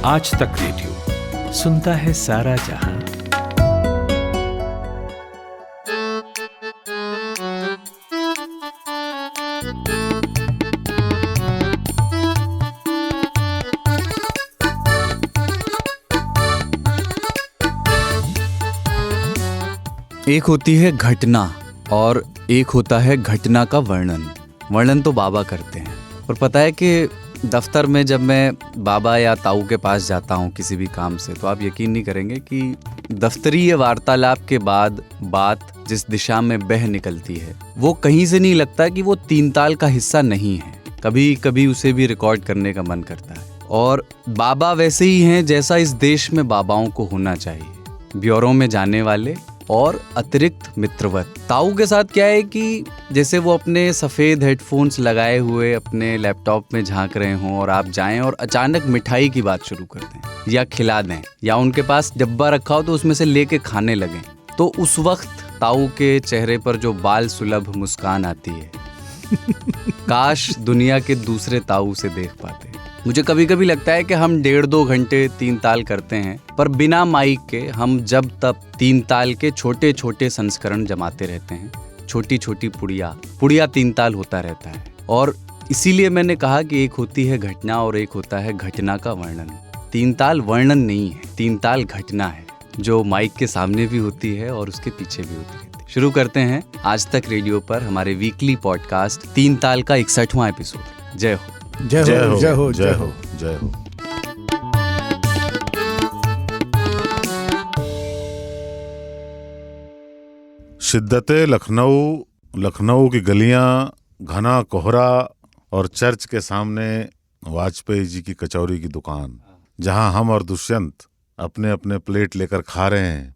आज तक रेडियो सुनता है सारा जहां। एक होती है घटना और एक होता है घटना का वर्णन। वर्णन तो बाबा करते हैं, और पता है कि दफ्तर में जब मैं बाबा या ताऊ के पास जाता हूँ किसी भी काम से, तो आप यकीन नहीं करेंगे कि दफ्तरीय वार्तालाप के बाद बात जिस दिशा में बह निकलती है वो कहीं से नहीं लगता कि वो तीन ताल का हिस्सा नहीं है। कभी कभी उसे भी रिकॉर्ड करने का मन करता है। और बाबा वैसे ही हैं जैसा इस देश में बाबाओं को होना चाहिए, ब्यूरो में जाने वाले और अतिरिक्त मित्रवत। ताऊ के साथ क्या है कि जैसे वो अपने सफ़ेद हेडफोन्स लगाए हुए अपने लैपटॉप में झांक रहे हों और आप जाएं और अचानक मिठाई की बात शुरू कर दें या खिला दें, या उनके पास डब्बा रखा हो तो उसमें से लेके खाने लगें, तो उस वक्त ताऊ के चेहरे पर जो बाल सुलभ मुस्कान आती है काश दुनिया के दूसरे ताऊ से देख पाते। मुझे कभी कभी लगता है कि हम 1.5-2 घंटे तीन ताल करते हैं, पर बिना माइक के हम जब तब तीन ताल के छोटे छोटे संस्करण जमाते रहते हैं। छोटी छोटी पुड़िया तीन ताल होता रहता है। और इसीलिए मैंने कहा कि एक होती है घटना और एक होता है घटना का वर्णन। तीन ताल वर्णन नहीं है, तीन ताल घटना है, जो माइक के सामने भी होती है और उसके पीछे भी होती रहती है। शुरू करते हैं आज तक रेडियो पर हमारे वीकली पॉडकास्ट तीन ताल का 61वां एपिसोड। जय हो, जय हो, जय हो, जय हो, जय हो। शिद्दते लखनऊ की गलियां, घना कोहरा और चर्च के सामने वाजपेयी जी की कचौरी की दुकान, जहां हम और दुष्यंत अपने अपने प्लेट लेकर खा रहे हैं।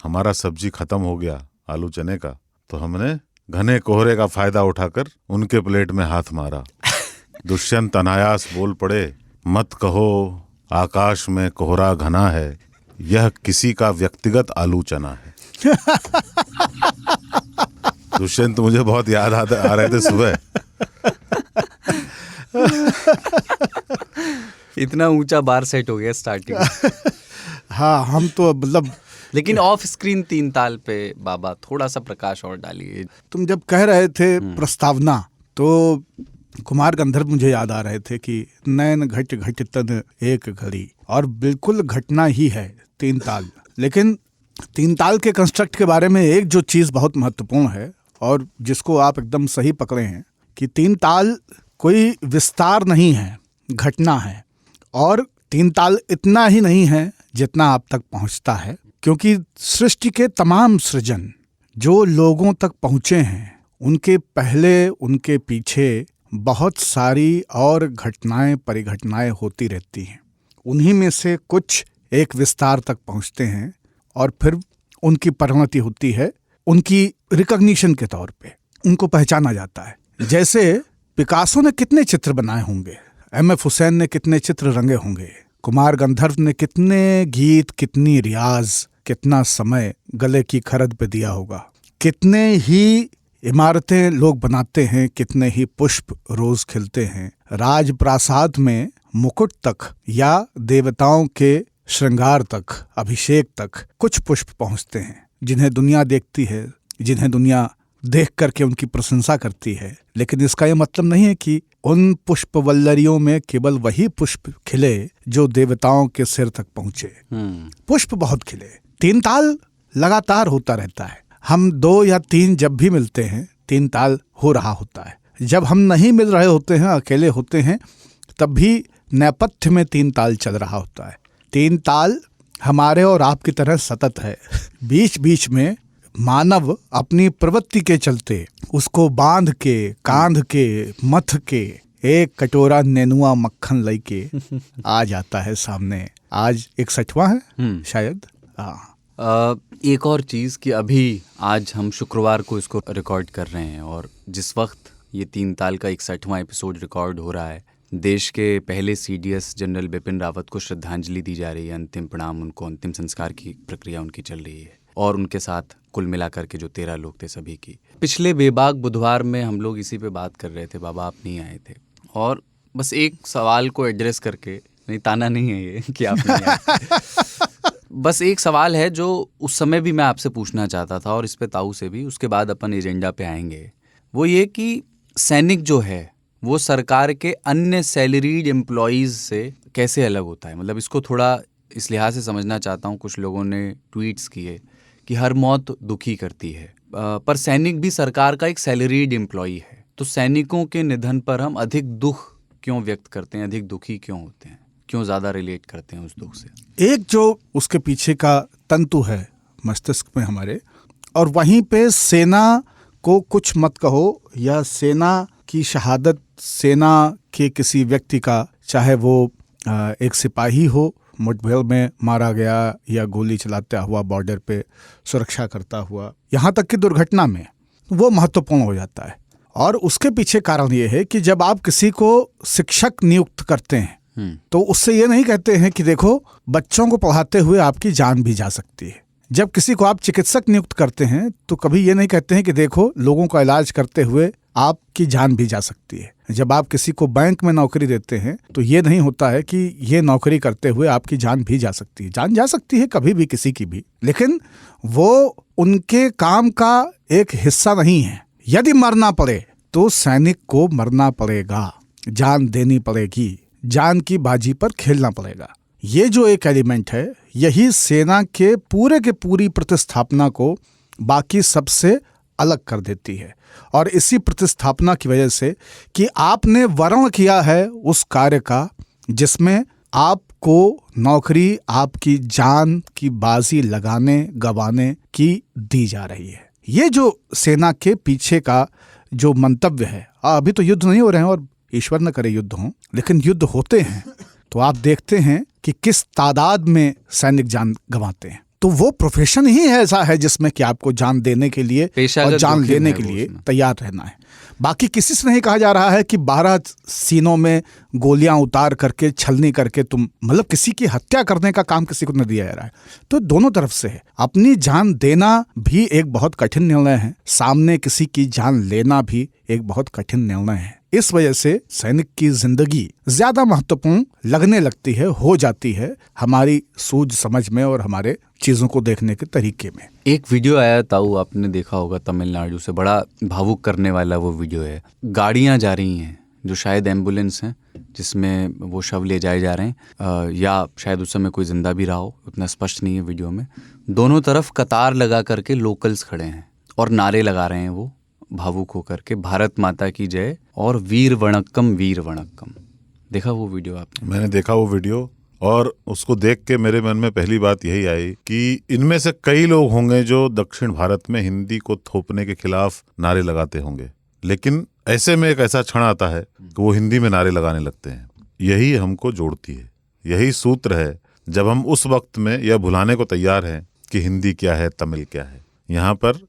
हमारा सब्जी खत्म हो गया आलू चने का, तो हमने घने कोहरे का फायदा उठाकर उनके प्लेट में हाथ मारा। दुष्यंत अनायास बोल पड़े, मत कहो आकाश में कोहरा घना है, यह किसी का व्यक्तिगत आलू चना है। दुष्यंत मुझे बहुत याद आ रहे थे सुबह। इतना ऊंचा बार सेट हो गया स्टार्टिंग। हाँ, हम तो मतलब, लेकिन ऑफ स्क्रीन तीन ताल पे बाबा थोड़ा सा प्रकाश और डालिए। तुम जब कह रहे थे प्रस्तावना, तो कुमार गंधर्व मुझे याद आ रहे थे कि नैन घट घट तन एक घड़ी, और बिल्कुल घटना ही है तीन ताल। लेकिन तीन ताल के कंस्ट्रक्ट के बारे में एक जो चीज़ बहुत महत्वपूर्ण है और जिसको आप एकदम सही पकड़े हैं कि तीन ताल कोई विस्तार नहीं है, घटना है। और तीन ताल इतना ही नहीं है जितना आप तक पहुंचता है, क्योंकि सृष्टि के तमाम सृजन जो लोगों तक पहुंचे हैं, उनके पहले उनके पीछे बहुत सारी और घटनाएं परिघटनाएं होती रहती हैं। उन्हीं में से कुछ एक विस्तार तक पहुंचते हैं और फिर उनकी परिणति होती है उनकी रिकॉग्निशन के तौर पे, उनको पहचाना जाता है। जैसे पिकासो ने कितने चित्र बनाए होंगे, M.F. हुसैन ने कितने चित्र रंगे होंगे, कुमार गंधर्व ने कितने गीत, कितनी रियाज, कितना समय गले की खरद पे दिया होगा, कितने ही इमारतें लोग बनाते हैं, कितने ही पुष्प रोज खिलते हैं। राजप्रासाद में मुकुट तक या देवताओं के श्रृंगार तक, अभिषेक तक कुछ पुष्प पहुंचते हैं जिन्हें दुनिया देखती है, जिन्हें दुनिया देख करके उनकी प्रशंसा करती है। लेकिन इसका यह मतलब नहीं है कि उन पुष्प वल्लरियों में केवल वही पुष्प खिले जो देवताओं के सिर तक पहुंचे। पुष्प बहुत खिले। तीन ताल लगातार होता रहता है। हम 2 या 3 जब भी मिलते हैं, तीन ताल हो रहा होता है। जब हम नहीं मिल रहे होते हैं, अकेले होते हैं, तब भी नेपथ्य में तीन ताल चल रहा होता है। तीन ताल हमारे और आपकी तरह सतत है। बीच बीच में मानव अपनी प्रवृत्ति के चलते उसको बांध के, कांध के, मथ के एक कटोरा नेनुआ मक्खन लेके आ जाता है सामने। आज 61वां है शायद। एक और चीज़ कि अभी आज हम शुक्रवार को इसको रिकॉर्ड कर रहे हैं, और जिस वक्त ये तीन ताल का 61वां एपिसोड रिकॉर्ड हो रहा है, देश के पहले CDS जनरल बिपिन रावत को श्रद्धांजलि दी जा रही है। अंतिम प्रणाम, उनको अंतिम संस्कार की प्रक्रिया उनकी चल रही है, और उनके साथ कुल मिलाकर के जो 13 लोग थे सभी की। पिछले बेबाक बुधवार में हम लोग इसी पे बात कर रहे थे, बाबा आप नहीं आए थे, और बस एक सवाल को एड्रेस करके नहीं, ताना नहीं है ये कि आप नहीं आए। बस एक सवाल है जो उस समय भी मैं आपसे पूछना चाहता था और इस पे ताऊ से भी, उसके बाद अपन एजेंडा पे आएंगे। वो ये कि सैनिक जो है वो सरकार के अन्य सैलरीड एम्प्लॉयज़ से कैसे अलग होता है। मतलब इसको थोड़ा इस लिहाज से समझना चाहता हूँ। कुछ लोगों ने ट्वीट्स किए कि हर मौत दुखी करती है, पर सैनिक भी सरकार का एक सैलरीड एम्प्लॉई है, तो सैनिकों के निधन पर हम अधिक दुख क्यों व्यक्त करते हैं, अधिक दुखी क्यों होते हैं, क्यों ज़्यादा रिलेट करते हैं उस दुख से? एक जो उसके पीछे का तंतु है मस्तिष्क में हमारे, और वहीं पे सेना को कुछ मत कहो या सेना की शहादत, सेना के किसी व्यक्ति का, चाहे वो एक सिपाही हो मुठभेड़ में मारा गया या गोली चलाते हुआ बॉर्डर पे सुरक्षा करता हुआ, यहाँ तक कि दुर्घटना में, वो महत्वपूर्ण हो जाता है। और उसके पीछे कारण ये है कि जब आप किसी को शिक्षक नियुक्त करते हैं तो उससे ये नहीं कहते हैं कि देखो बच्चों को पढ़ाते हुए आपकी जान भी जा सकती है। जब किसी को आप चिकित्सक नियुक्त करते हैं तो कभी ये नहीं कहते हैं कि देखो लोगों का इलाज करते हुए आपकी जान भी जा सकती है। जब आप किसी को बैंक में नौकरी देते हैं तो ये नहीं होता है कि ये नौकरी करते हुए आपकी जान भी जा सकती है। जान जा सकती है कभी भी किसी की भी, लेकिन वो उनके काम का एक हिस्सा नहीं है। यदि मरना पड़े तो सैनिक को मरना पड़ेगा, जान देनी पड़ेगी, जान की बाजी पर खेलना पड़ेगा। ये जो एक एलिमेंट है, यही सेना के पूरी प्रतिस्थापना को बाकी सबसे अलग कर देती है। और इसी प्रतिस्थापना की वजह से कि आपने वर्ण किया है उस कार्य का जिसमें आपको नौकरी आपकी जान की बाजी लगाने गंवाने की दी जा रही है। ये जो सेना के पीछे का जो मंतव्य है, अभी तो युद्ध नहीं हो रहे हैं और ईश्वर न करे युद्ध हो, लेकिन युद्ध होते हैं तो आप देखते हैं कि किस तादाद में सैनिक जान गंवाते हैं। तो वो प्रोफेशन ही ऐसा है जिसमें कि आपको जान देने के लिए और जान लेने के लिए तैयार रहना है। बाकी किसी से नहीं कहा जा रहा है कि 12 सीनों में गोलियां उतार करके छलनी करके तुम, मतलब किसी की हत्या करने का काम किसी को न दिया जा रहा है। तो दोनों तरफ से है। अपनी जान देना भी एक बहुत कठिन निर्णय है, सामने किसी की जान लेना भी एक बहुत कठिन निर्णय है। इस वजह से सैनिक की जिंदगी ज्यादा महत्वपूर्ण लगने लगती है, हो जाती है हमारी सूझ समझ में और हमारे चीजों को देखने के तरीके में। एक वीडियो आया ताऊ, आपने देखा होगा, तमिलनाडु से, बड़ा भावुक करने वाला वो वीडियो है। गाड़ियां जा रही हैं जो शायद एम्बुलेंस हैं, जिसमें वो शव ले जाए जा रहे हैं, या शायद उस समय कोई जिंदा भी रहा हो, उतना स्पष्ट नहीं है वीडियो में। दोनों तरफ कतार लगा करके लोकल्स खड़े हैं और नारे लगा रहे हैं वो भावुक होकर के, भारत माता की जय और वीर वणक्कम वीर वणक्कम। देखा वो वीडियो आपने? मैंने देखा वो वीडियो, और उसको देख के मेरे मन में पहली बात यही आई कि इनमें से कई लोग होंगे जो दक्षिण भारत में हिंदी को थोपने के खिलाफ नारे लगाते होंगे, लेकिन ऐसे में एक ऐसा क्षण आता है कि वो हिंदी में नारे लगाने लगते हैं। यही हमको जोड़ती है, यही सूत्र है। जब हम उस वक्त में यह भुलाने को तैयार हैं कि हिंदी क्या है, तमिल क्या है। यहाँ पर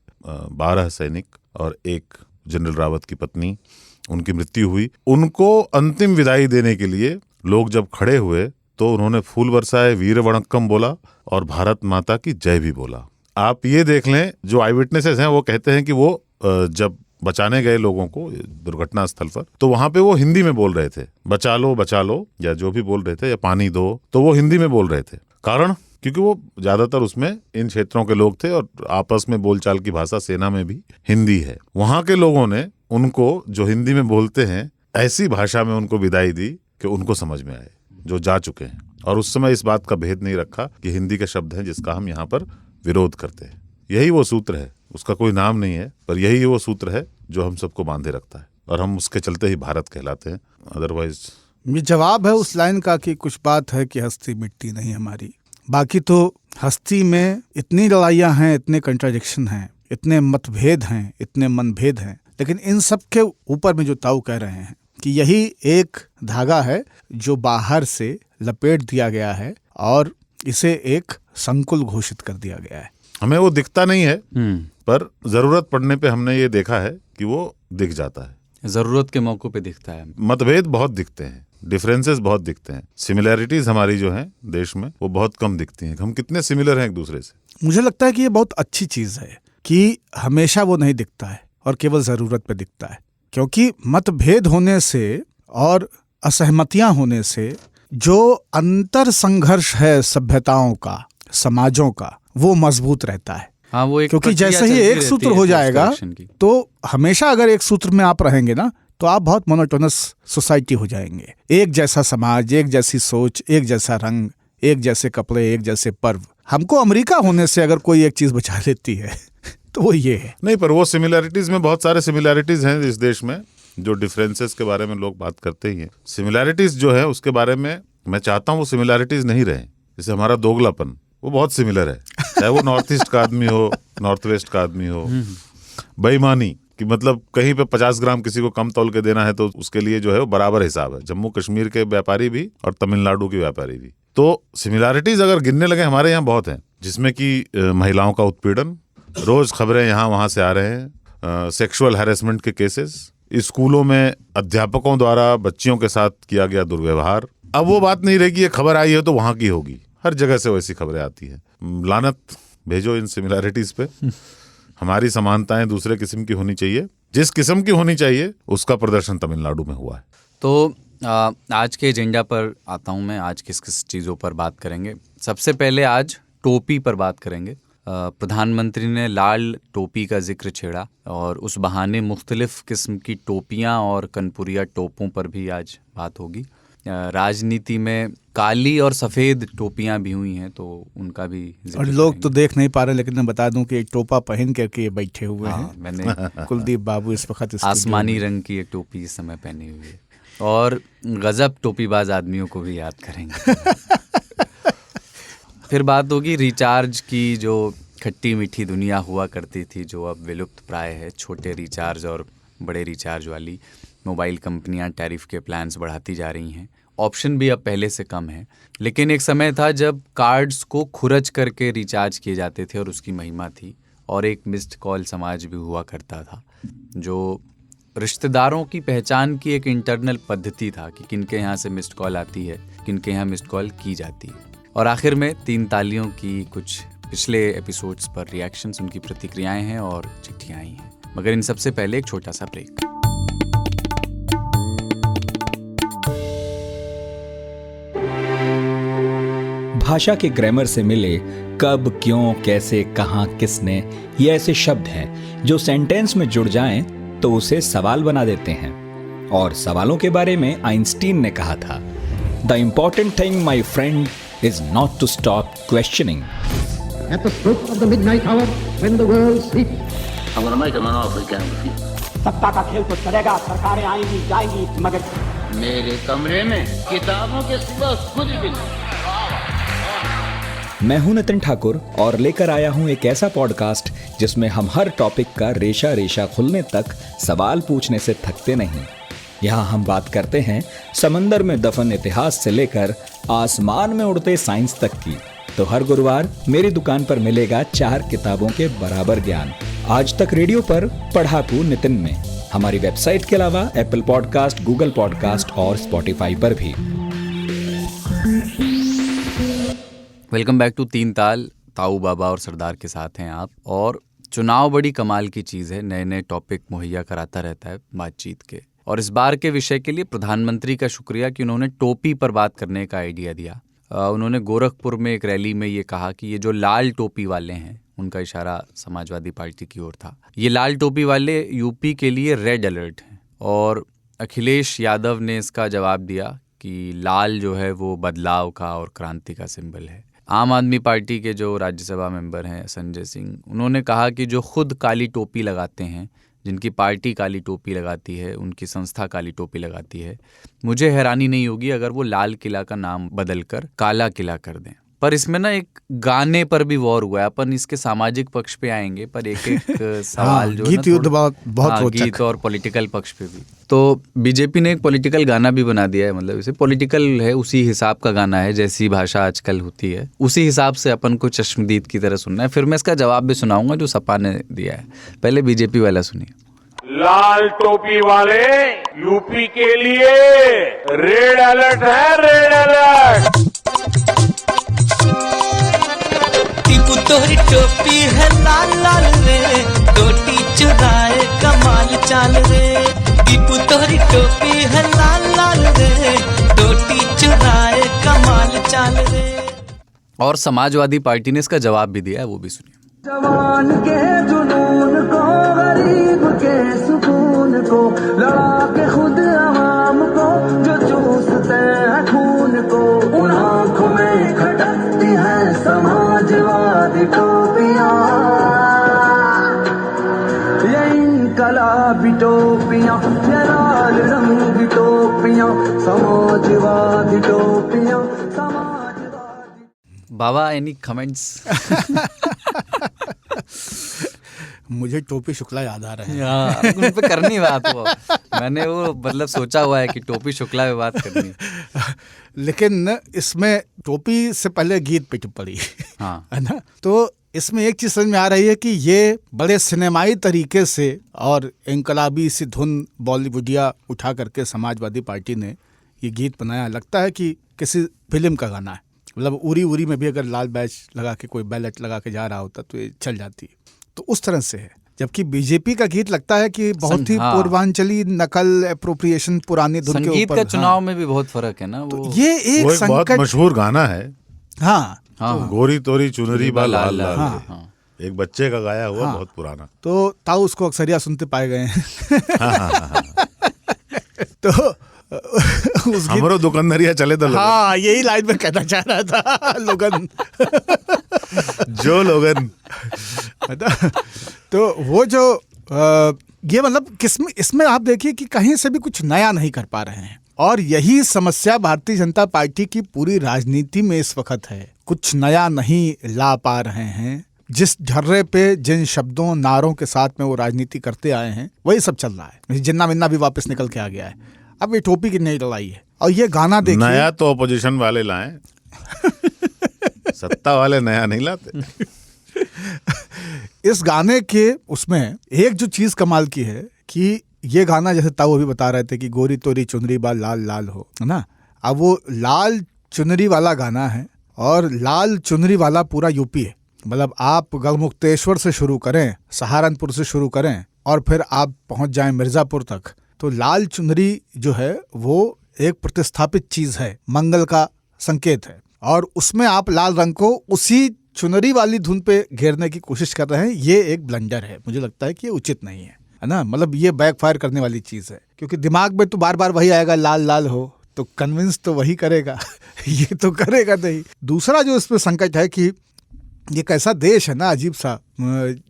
12 सैनिक और एक जनरल रावत की पत्नी, उनकी मृत्यु हुई। उनको अंतिम विदाई देने के लिए लोग जब खड़े हुए तो उन्होंने फूल बरसाए, वीर वणक्कम बोला और भारत माता की जय भी बोला। आप ये देख लें, जो आई विटनेसेस हैं वो कहते हैं कि वो जब बचाने गए लोगों को दुर्घटना स्थल पर, तो वहां पे वो हिंदी में बोल रहे थे, बचा लो या जो भी बोल रहे थे, या पानी दो, तो वो हिंदी में बोल रहे थे। कारण क्योंकि वो ज्यादातर उसमें इन क्षेत्रों के लोग थे और आपस में बोलचाल की भाषा सेना में भी हिंदी है। वहां के लोगों ने उनको, जो हिंदी में बोलते हैं, ऐसी भाषा में उनको विदाई दी कि उनको समझ में आए, जो जा चुके हैं। और उस समय इस बात का भेद नहीं रखा कि हिंदी के शब्द हैं जिसका हम यहाँ पर विरोध करते हैं। यही वो सूत्र है, उसका कोई नाम नहीं है, पर यही वो सूत्र है जो हम सबको बांधे रखता है, और हम उसके चलते ही भारत कहलाते हैं। अदरवाइज ये जवाब है उस लाइन का कि कुछ बात है कि हस्ती मिटती नहीं हमारी। बाकी तो हस्ती में इतनी लड़ाइयाँ हैं, इतने कंट्राडिक्शन हैं, इतने मतभेद हैं, इतने मनभेद हैं, लेकिन इन सब के ऊपर में जो ताऊ कह रहे हैं कि यही एक धागा है जो बाहर से लपेट दिया गया है और इसे एक संकुल घोषित कर दिया गया है। हमें वो दिखता नहीं है, पर जरूरत पड़ने पे हमने ये देखा है कि वो दिख जाता है। जरूरत के मौकों पे दिखता है। मतभेद बहुत दिखते हैं, डिफरेंसेस बहुत दिखते हैं, सिमिलैरिटीज हमारी जो हैं देश में वो बहुत कम दिखती हैं। हम कितने सिमिलर हैं एक दूसरे से। मुझे लगता है कि ये बहुत अच्छी चीज है कि हमेशा वो नहीं दिखता है और केवल जरूरत पे दिखता है, क्योंकि मतभेद होने से और असहमतियां होने से जो अंतर संघर्ष है सभ्यताओं का, समाजों का, वो मजबूत रहता है। हाँ, वो एक क्योंकि प्रक्रिया जैसे ही चलती एक रहती सूत्र है हो course जाएगा correction की। तो हमेशा अगर एक सूत्र में आप रहेंगे ना तो आप बहुत मोनोटोनस सोसाइटी हो जाएंगे। एक जैसा समाज, एक जैसी सोच, एक जैसा रंग, एक जैसे कपड़े, एक जैसे पर्व। हमको अमेरिका होने से अगर कोई एक चीज बचा लेती है तो वो ये है। नहीं, पर वो सिमिलैरिटीज में बहुत सारे सिमिलैरिटीज हैं इस देश में, जो डिफरेंसेस के बारे में लोग बात करते ही हैं। सिमिलैरिटीज जो है उसके बारे में मैं चाहता हूँ वो सिमिलैरिटीज नहीं रहे। जैसे हमारा दोगलापन वो बहुत सिमिलर है, चाहे वो नॉर्थ ईस्ट का आदमी हो, नॉर्थ वेस्ट का आदमी हो। बेईमानी कि मतलब कहीं पे 50 ग्राम किसी को कम तौल के देना है तो उसके लिए जो है वो बराबर हिसाब है, जम्मू कश्मीर के व्यापारी भी और तमिलनाडु के व्यापारी भी। तो सिमिलैरिटीज अगर गिनने लगे हमारे यहाँ बहुत हैं, जिसमें कि महिलाओं का उत्पीड़न, रोज खबरें यहाँ वहां से आ रहे हैं, सेक्सुअल हैरेसमेंट के केसेस, स्कूलों में अध्यापकों द्वारा बच्चियों के साथ किया गया दुर्व्यवहार। अब वो बात नहीं रही कि ये खबर आई है तो वहां की होगी, हर जगह से वैसी खबरें आती है। लानत भेजो इन सिमिलैरिटीज पे। हमारी समानताएं दूसरे किस्म की होनी चाहिए, जिस किस्म की होनी चाहिए उसका प्रदर्शन तमिलनाडु में हुआ है। तो आज के एजेंडा पर आता हूँ मैं। आज किस किस चीज़ों पर बात करेंगे? सबसे पहले आज टोपी पर बात करेंगे। प्रधानमंत्री ने लाल टोपी का जिक्र छेड़ा और उस बहाने मुख्तलिफ किस्म की टोपियां और कनपुरिया टोपों पर भी आज बात होगी। राजनीति में काली और सफ़ेद टोपियां भी हुई हैं तो उनका भी जिक्र और लोग तो देख नहीं पा रहे, लेकिन मैं बता दूं कि एक टोपा पहन करके ये बैठे हुए हैं। मैंने कुलदीप बाबू इस वक्त आसमानी रंग की एक टोपी इस समय पहनी हुई है और गजब टोपीबाज आदमियों को भी याद करेंगे। फिर बात होगी रिचार्ज की, जो खट्टी मीठी दुनिया हुआ करती थी जो अब विलुप्त प्राय है। छोटे रिचार्ज और बड़े रिचार्ज वाली मोबाइल कंपनियां टैरिफ के प्लान्स बढ़ाती जा रही हैं। ऑप्शन भी अब पहले से कम है, लेकिन एक समय था जब कार्ड्स को खुरच करके रिचार्ज किए जाते थे और उसकी महिमा थी। और एक मिस्ड कॉल समाज भी हुआ करता था, जो रिश्तेदारों की पहचान की एक इंटरनल पद्धति था कि किनके यहाँ से मिस्ड कॉल आती है, किनके यहाँ मिस्ड कॉल की जाती है। और आखिर में 3 तालियों की कुछ पिछले एपिसोड्स पर रिएक्शंस, उनकी प्रतिक्रियाएं हैं और चिट्ठियां आई हैं। मगर इन सबसे पहले एक छोटा सा ब्रेक। भाषा के ग्रामर से मिले कब, क्यों, कैसे, कहाँ, किसने, ये ऐसे शब्द हैं जो सेंटेंस में जुड़ जाएं तो उसे सवाल बना देते हैं। और सवालों के बारे में आइंस्टीन ने कहा था, the important thing my friend is not to stop questioning. At the stroke of the midnight hour, when the world sleeps, I'm going to make him an offer he can't refuse. सत्ता का खेल तो चलेगा, सरकारें आएंगी जाएंगी, मगर मेरे कमरे में किताबों के सिवा कुछ भी नहीं। मैं हूं नितिन ठाकुर और लेकर आया हूं एक ऐसा पॉडकास्ट जिसमें हम हर टॉपिक का रेशा रेशा खुलने तक सवाल पूछने से थकते नहीं। यहाँ हम बात करते हैं समंदर में दफन इतिहास से लेकर आसमान में उड़ते साइंस तक की। तो हर गुरुवार मेरी दुकान पर मिलेगा 4 किताबों के बराबर ज्ञान। आज तक रेडियो पर पढ़ाकू नितिन में, हमारी वेबसाइट के अलावा एप्पल पॉडकास्ट, गूगल पॉडकास्ट और स्पॉटिफाई पर भी। वेलकम बैक टू 3 ताल। ताऊ बाबा और सरदार के साथ हैं आप। और चुनाव बड़ी कमाल की चीज़ है, नए नए टॉपिक मुहैया कराता रहता है बातचीत के। और इस बार के विषय के लिए प्रधानमंत्री का शुक्रिया कि उन्होंने टोपी पर बात करने का आइडिया दिया। उन्होंने गोरखपुर में एक रैली में ये कहा कि ये जो लाल टोपी वाले हैं, उनका इशारा समाजवादी पार्टी की ओर था, ये लाल टोपी वाले यूपी के लिए रेड अलर्ट हैं। और अखिलेश यादव ने इसका जवाब दिया कि लाल जो है वो बदलाव का और क्रांति का सिंबल है। आम आदमी पार्टी के जो राज्यसभा मेंबर हैं संजय सिंह, उन्होंने कहा कि जो खुद काली टोपी लगाते हैं, जिनकी पार्टी काली टोपी लगाती है, उनकी संस्था काली टोपी लगाती है, मुझे हैरानी नहीं होगी अगर वो लाल किला का नाम बदलकर काला किला कर दें। पर इसमें ना एक गाने पर भी वॉर हुआ है। अपन इसके सामाजिक पक्ष पे आएंगे, पर एक सवाल जो गीत युद्ध बहुत गीत और पॉलिटिकल पक्ष पे भी। तो बीजेपी ने एक पॉलिटिकल गाना भी बना दिया है, मतलब इसे पॉलिटिकल है, उसी हिसाब का गाना है जैसी भाषा आजकल होती है, उसी हिसाब से अपन को चश्मदीद की तरह सुनना है। फिर मैं इसका जवाब भी सुनाऊंगा जो सपा ने दिया है। पहले बीजेपी वाला सुनिए। लाल टोपी वाले यूपी के लिए रेड अलर्ट है, रेड अलर्ट। टीपू तोरी टोपी है लाल लाल रे, टोटी चुराए कमाल चाल रे। टीपू तोरी टोपी है लाल लाल रे, टोटी चुराए चाल रे। और समाजवादी पार्टी ने इसका जवाब भी दिया है, वो भी सुनिए। जवान के जुनून को, गरीब के सुकून को, लड़ा के खुद आवाम को, जो चूसते हैं खून को, उन आंखों में खटकती है समाजवादी टोपियां, ये इनकलाबी टोपियां, ये लाल रंग की टोपियां, समाजवादी टोपियां, समाजवादी। बाबा, एनी कमेंट्स? मुझे टोपी शुक्ला याद आ रहे हैं। हाँ, उन पे करनी बात वो, मैंने वो मतलब सोचा हुआ है कि टोपी शुक्ला पे बात करनी। लेकिन इसमें टोपी से पहले गीत पे टिप्पणी, हाँ, है ना। तो इसमें एक चीज समझ में आ रही है कि ये बड़े सिनेमाई तरीके से और इनकलाबी सी धुन बॉलीवुडिया उठा करके समाजवादी पार्टी ने ये गीत बनाया। लगता है कि किसी फिल्म का गाना है। मतलब उरी उरी में भी अगर लाल बैच लगा के कोई बैलेट लगा के जा रहा होता तो ये चल जाती। तो उस तरह से है। जबकि बीजेपी का गीत लगता है कि बहुत ही पूर्वांचली नकल, एप्रोप्रिएशन पुरानी धुन के ऊपर। संगीत का चुनाव में भी बहुत फर्क है ना। तो ये एक बहुत मशहूर गाना है। हाँ, हाँ, गोरी तोरी चुनरी बा लाल लाल, हाँ, एक बच्चे का गाया हुआ, हाँ, बहुत पुराना। तो ताऊ उसको अक्सरिया सुनते पाए गए हैं। तो हमरो दुकानदारिया चले तो हाँ, यही लाइन में कहना चाह रहा था। लोगन जो लोगन तो वो जो ये मतलब इसमें आप देखिए कि कहीं से भी कुछ नया नहीं कर पा रहे हैं। और यही समस्या भारतीय जनता पार्टी की पूरी राजनीति में इस वक्त है। कुछ नया नहीं ला पा रहे हैं। जिस ढर्रे पे जिन शब्दों नारों के साथ में वो राजनीति करते आए हैं वही सब चल रहा है। जिन्ना मिन्ना भी वापस निकल के आ गया है। अब ये टोपी की नई लड़ाई है। और ये गाना देखिए, नया तो अपोजिशन वाले लाएं, सत्ता वाले नया नहीं लाते। इस गाने के उसमें एक जो चीज कमाल की है कि ये गाना, जैसे ताऊ अभी बता रहे थे कि गोरी तोरी चुनरी बा लाल लाल हो, है ना। अब वो लाल चुनरी वाला गाना है और लाल चुनरी वाला पूरा यूपी है। मतलब आप गढ़मुक्तेश्वर से शुरू करें, सहारनपुर से शुरू करें और फिर आप पहुंच जाएं मिर्जापुर तक, तो लाल चुनरी जो है वो एक प्रतिस्थापित चीज है, मंगल का संकेत है। और उसमें आप लाल रंग को उसी चुनरी वाली धुन पे घेरने की कोशिश कर रहे हैं। ये एक ब्लंडर है। मुझे लगता है कि ये उचित नहीं है ना। मतलब ये बैकफायर करने वाली चीज है, क्योंकि दिमाग में तो बार बार वही आएगा, लाल लाल हो, तो कन्विंस तो वही करेगा। ये तो करेगा नहीं। दूसरा जो इसमें संकट है कि ये कैसा देश है ना, अजीब सा।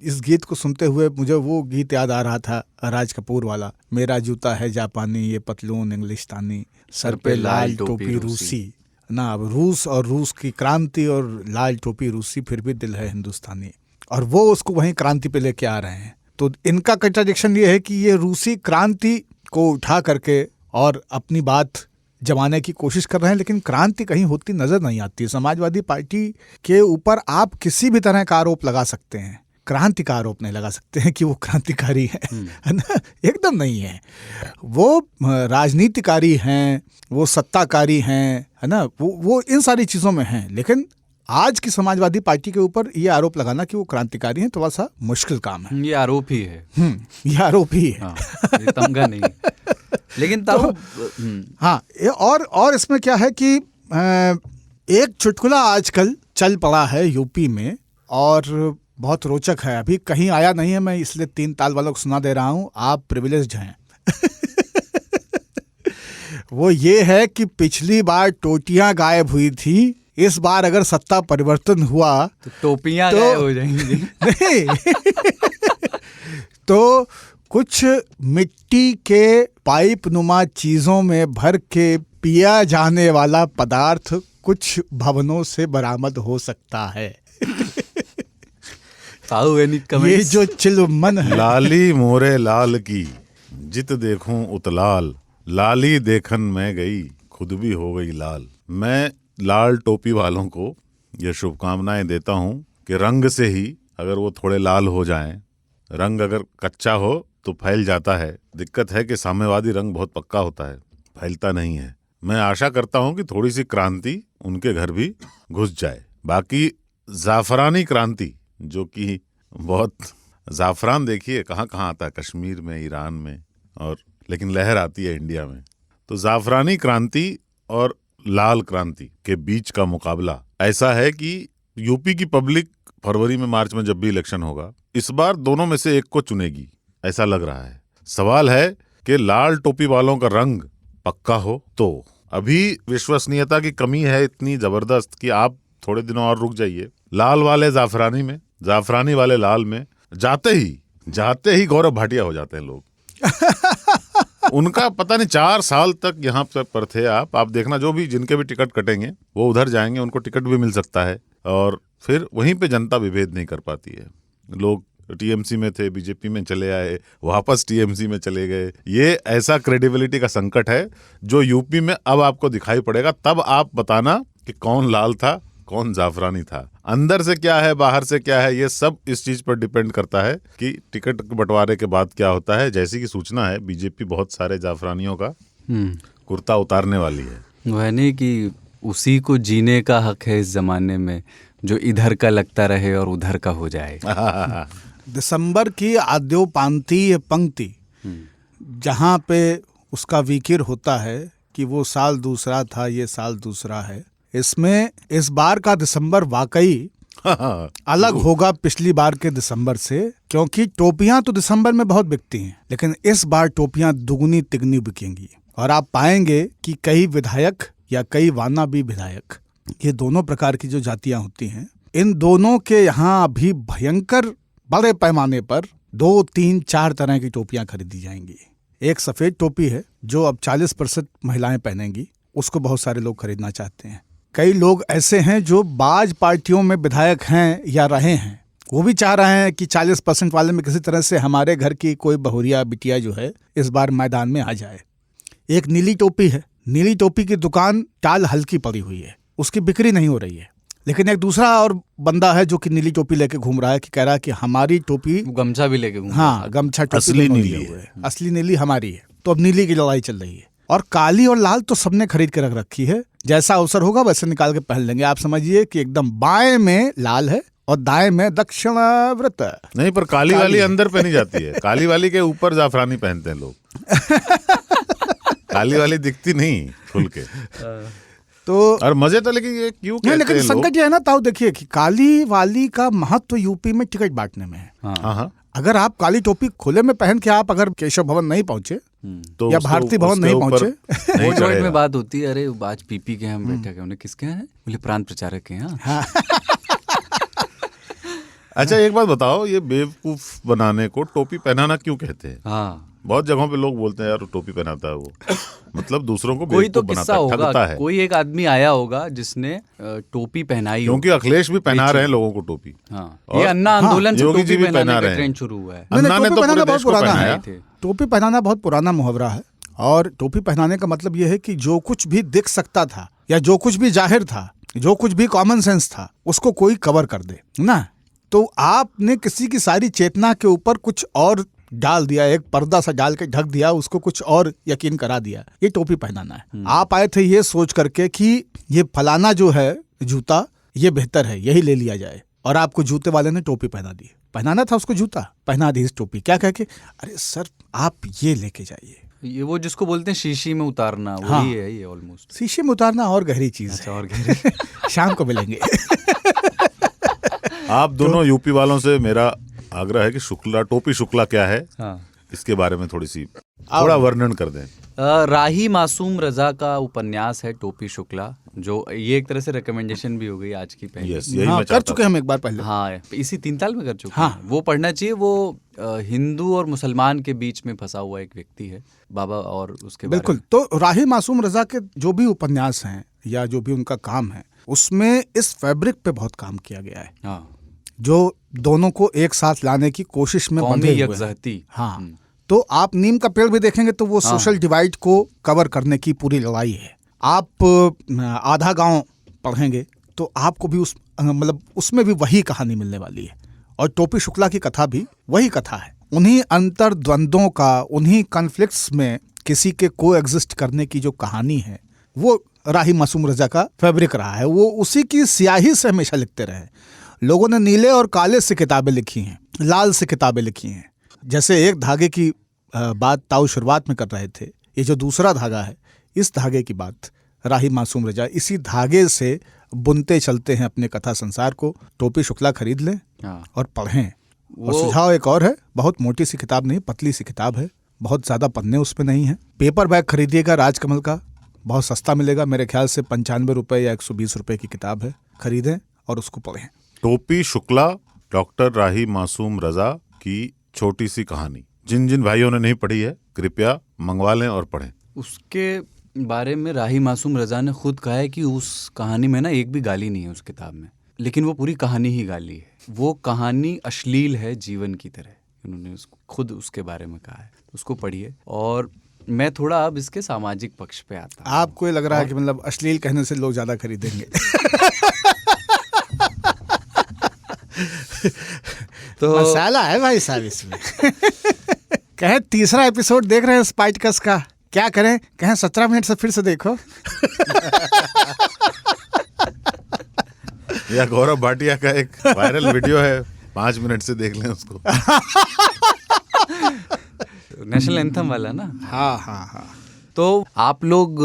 इस गीत को सुनते हुए मुझे वो गीत याद आ रहा था, राज कपूर वाला, मेरा जूता है जापानी, ये पतलून इंग्लिशतानी, सर पे लाल टोपी रूसी ना। अब रूस और रूस की क्रांति और लाल टोपी रूसी, फिर भी दिल है हिंदुस्तानी। और वो उसको वहीं क्रांति पे लेके आ रहे हैं। तो इनका कंट्राडिक्शन ये है कि ये रूसी क्रांति को उठा करके और अपनी बात जमाने की कोशिश कर रहे हैं, लेकिन क्रांति कहीं होती नजर नहीं आती। समाजवादी पार्टी के ऊपर आप किसी भी तरह का आरोप लगा सकते हैं, क्रांति का आरोप नहीं लगा सकते हैं कि वो क्रांतिकारी है ना। एकदम नहीं है। वो राजनीतिकारी हैं, वो सत्ताकारी हैं, है ना। वो इन सारी चीजों में हैं। लेकिन आज की समाजवादी पार्टी के ऊपर ये आरोप लगाना कि वो क्रांतिकारी हैं थोड़ा सा मुश्किल काम है। ये आरोप ही है। ये आरोप ही है। हाँ, ये तमगा नहीं। लेकिन तो हाँ, और इसमें क्या है कि एक चुटकुला आजकल चल पड़ा है यूपी में और बहुत रोचक है। अभी कहीं आया नहीं है, मैं इसलिए 3 ताल वालों को सुना दे रहा हूँ। आप प्रिविलेज्ड हैं। वो ये है कि पिछली बार टोटियां गायब हुई थी, इस बार अगर सत्ता परिवर्तन हुआ तो टोपियां गायब हो जाएंगी। नहीं। तो कुछ मिट्टी के पाइप नुमा चीजों में भर के पिया जाने वाला पदार्थ कुछ भवनों से बरामद हो सकता है। ये जो चिलमन है। लाली मोरे लाल की जित देखूं उतलाल, लाली देखन मैं गई खुद भी हो गई लाल। मैं लाल टोपी वालों को ये शुभकामनाएं देता हूं कि रंग से ही अगर वो थोड़े लाल हो जाएं, रंग अगर कच्चा हो तो फैल जाता है। दिक्कत है कि साम्यवादी रंग बहुत पक्का होता है, फैलता नहीं है। मैं आशा करता हूं कि थोड़ी सी क्रांति उनके घर भी घुस जाए। बाकी जाफरानी क्रांति, जो कि बहुत, जाफरान देखिए कहाँ कहाँ आता है, कश्मीर में, ईरान में, और लेकिन लहर आती है इंडिया में। तो जाफरानी क्रांति और लाल क्रांति के बीच का मुकाबला ऐसा है कि यूपी की पब्लिक फरवरी में मार्च में जब भी इलेक्शन होगा, इस बार दोनों में से एक को चुनेगी, ऐसा लग रहा है। सवाल है कि लाल टोपी वालों का रंग पक्का हो तो। अभी विश्वसनीयता की कमी है इतनी जबरदस्त कि आप थोड़े दिनों और रुक जाइए। लाल वाले जाफरानी में, जाफरानी वाले लाल में जाते ही गौरव भाटिया हो जाते हैं लोग। उनका पता नहीं 4 साल तक यहाँ पर थे। आप देखना, जो भी जिनके भी टिकट कटेंगे वो उधर जाएंगे, उनको टिकट भी मिल सकता है और फिर वहीं पे जनता विभेद नहीं कर पाती है। लोग टीएमसी में थे, बीजेपी में चले आए, वापस टीएमसी में चले गए। ये ऐसा क्रेडिबिलिटी का संकट है जो यूपी में अब आपको दिखाई पड़ेगा। तब आप बताना कि कौन लाल था, कौन जाफरानी था। अंदर से क्या है, बाहर से क्या है, ये सब इस चीज पर डिपेंड करता है कि टिकट बंटवारे के बाद क्या होता है। जैसी की सूचना है, बीजेपी बहुत सारे जाफरानियों का कुर्ता उतारने वाली है। वह नहीं कि उसी को जीने का हक है इस जमाने में, जो इधर का लगता रहे और उधर का हो जाए। दिसंबर की आद्योपांतीय पंक्ति जहाँ पे उसका विकिर होता है कि वो साल दूसरा था, ये साल दूसरा है, इसमें इस बार का दिसंबर वाकई अलग होगा पिछली बार के दिसंबर से, क्योंकि टोपियां तो दिसंबर में बहुत बिकती हैं, लेकिन इस बार टोपियां दुगनी तिगनी बिकेंगी। और आप पाएंगे कि कई विधायक या कई वानाबी विधायक, ये दोनों प्रकार की जो जातियां होती हैं, इन दोनों के यहाँ अभी भयंकर बड़े पैमाने पर 2, 3, 4 तरह की टोपियां खरीदी जाएंगी। एक सफेद टोपी है जो अब 40% महिलाएं पहनेंगी, उसको बहुत सारे लोग खरीदना चाहते हैं। कई लोग ऐसे हैं जो बाज पार्टियों में विधायक हैं या रहे हैं, वो भी चाह रहे हैं कि 40% वाले में किसी तरह से हमारे घर की कोई बहुरिया बिटिया जो है इस बार मैदान में आ जाए। एक नीली टोपी है, नीली टोपी की दुकान टाल हल्की पड़ी हुई है, उसकी बिक्री नहीं हो रही है। लेकिन एक दूसरा और बंदा है जो कि नीली टोपी लेके घूम रहा है, कि कह रहा है कि हमारी टोपी, गमछा भी लेके घूम, हाँ गमछा टोपी असली नीली है, असली नीली हमारी है। तो अब नीली की लड़ाई चल रही है। और काली और लाल तो सबने खरीद के रख रखी है, जैसा अवसर होगा वैसे निकाल के पहन लेंगे। आप समझिए कि एकदम बाएं में लाल है और दाएं में दक्षिणाव्रत। नहीं, पर काली वाली अंदर पहनी जाती है, काली वाली के ऊपर जाफरानी पहनते हैं लोग। काली वाली दिखती नहीं खुल के। तो और मजे तो, लेकिन ये क्यों कहते हैं लेकिन लोग? संकट ये है ना ताऊ, देखिए कि काली वाली का महत्व यूपी में टिकट बांटने में है। हाँ। अगर आप काली टोपी खुले में पहन के आप अगर केशव भवन नहीं पहुंचे तो या भारतीय भवन नहीं पहुंचे, नहीं जोड़ चढ़ेगा। में बात होती है, अरे आज पीपी के हम बैठक है, उन्हें किसके हैं? बोले प्रांत प्रचारक के हैं। हाँ। अच्छा, एक बात बताओ, ये बेवकूफ बनाने को टोपी पहनाना क्यों कहते हैं? हाँ, बहुत जगहों पे लोग बोलते हैं यार टोपी पहनाता है वो, मतलब दूसरों को कोई तो बेवकूफ किस्सा बनाता है, ठगता होगा, है। कोई एक आदमी आया होगा जिसने टोपी पहनाई क्योंकि अखिलेश भी पहना रहे हैं लोगों को टोपी। हाँ, और ये अन्ना आंदोलन से योगी जी टोपी भी पहना पहनाने रहे का हैं। ट्रेंड शुरू हुआ है। अन्ना ने टोपी तो पहनाना पूरे देश बहुत को पुराना पहनाया। है। टोपी पहनाना बहुत पुराना मुहावरा है। और टोपी पहनाने का मतलब यह है कि जो कुछ भी दिख सकता था या जो कुछ भी जाहिर था, जो कुछ भी कॉमन सेंस था, उसको कोई कवर कर दे ना। तो आपने किसी की सारी चेतना के ऊपर कुछ और डाल दिया, एक पर्दा सा डाल के ढक दिया, उसको कुछ और यकीन करा दिया। ये टोपी पहनाना है। आप आए थे ये सोच करके कि ये फलाना जो है जूता ये बेहतर है, यही ले लिया जाए, और आपको जूते वाले ने टोपी पहना दी। पहनाना था उसको जूता, पहना दी इस टोपी। क्या कह के, अरे सर आप ये लेके जाइए। ये वो जिसको बोलते हैं शीशी में उतारना, वही हाँ। है ये ऑलमोस्ट। शीशे में उतारना और गहरी चीज अच्छा, है। और गहरी। शाम को मिलेंगे। आप दोनों यूपी वालों से मेरा आग्रह है कि शुक्ला, टोपी शुक्ला क्या है, हाँ, इसके बारे में थोड़ा वर्णन कर दें। राही मासूम रजा का उपन्यास है टोपी शुक्ला, जो ये एक तरह से रिकमेंडेशन भी हो गई आज की पहले। यस, यही हाँ, मैं कर चाहता चुके हम एक बार पहले। हाँ, इसी 3 साल में कर चुके हाँ। हैं। वो पढ़ना चाहिए। वो हिंदू और मुसलमान के बीच में फंसा हुआ एक व्यक्ति है, बाबा, और उसके बारे बिल्कुल। तो राही मासूम रजा के जो भी उपन्यास हैं या जो भी उनका काम है, उसमें इस फैब्रिक पे बहुत काम किया गया है, हाँ, जो दोनों को एक साथ लाने की कोशिश में कौमी बंधे हुए हैं। यकजहती। हाँ, तो आप नीम का पेड़ भी देखेंगे तो वो सोशल डिवाइड को कवर करने की पूरी लड़ाई है। आप आधा गांव पढ़ेंगे तो आपको भी उस मतलब उसमें भी वही कहानी मिलने वाली है। और टोपी शुक्ला की कथा भी वही कथा है। उन्हीं अंतर्द्वंद्वों का, उन्हीं कॉन्फ्लिक्ट्स में किसी के को एग्जिस्ट करने की जो कहानी है, वो राही मासूम रजा का फैब्रिक रहा है। वो उसी की स्याही से हमेशा लिखते रहे। लोगों ने नीले और काले से किताबें लिखी हैं, लाल से किताबें लिखी हैं। जैसे एक धागे की बात ताऊ शुरुआत में कर रहे थे, ये जो दूसरा धागा है, इस धागे की बात राही मासूम रजा, इसी धागे से बुनते चलते हैं अपने कथा संसार को। टोपी शुक्ला खरीद लें और पढ़ें। और सुझाव एक और है, बहुत मोटी सी किताब नहीं, पतली सी किताब है, बहुत ज्यादा पन्ने उसमें नहीं है। पेपर बैग खरीदिएगा राजकमल का, बहुत सस्ता मिलेगा, मेरे ख्याल से 95 रुपए या 120 रुपए की किताब है। खरीदें और उसको पढ़ें। टोपी शुक्ला, डॉक्टर राही मासूम रजा की छोटी सी कहानी। जिन जिन भाइयों ने नहीं पढ़ी है कृपया मंगवा लें और पढ़ें। उसके बारे में राही मासूम रजा ने खुद कहा है कि उस कहानी में ना एक भी गाली नहीं है उस किताब में, लेकिन वो पूरी कहानी ही गाली है। वो कहानी अश्लील है जीवन की तरह, उन्होंने खुद उसके बारे में कहा है। उसको पढ़िए। और मैं थोड़ा अब इसके सामाजिक पक्ष पे आता हूँ। आपको ये लग रहा है कि मतलब अश्लील कहने से लोग ज्यादा खरीदेंगे? तो मसाला है भाई साहब इसमें। कहें तीसरा एपिसोड देख रहे हैं स्पाइटकस का, क्या करें? कहें 17 मिनट से फिर से देखो। यह गौरव भाटिया का एक वायरल वीडियो है, 5 मिनट से देख लें उसको। नेशनल एंथम वाला ना। हाँ। तो आप लोग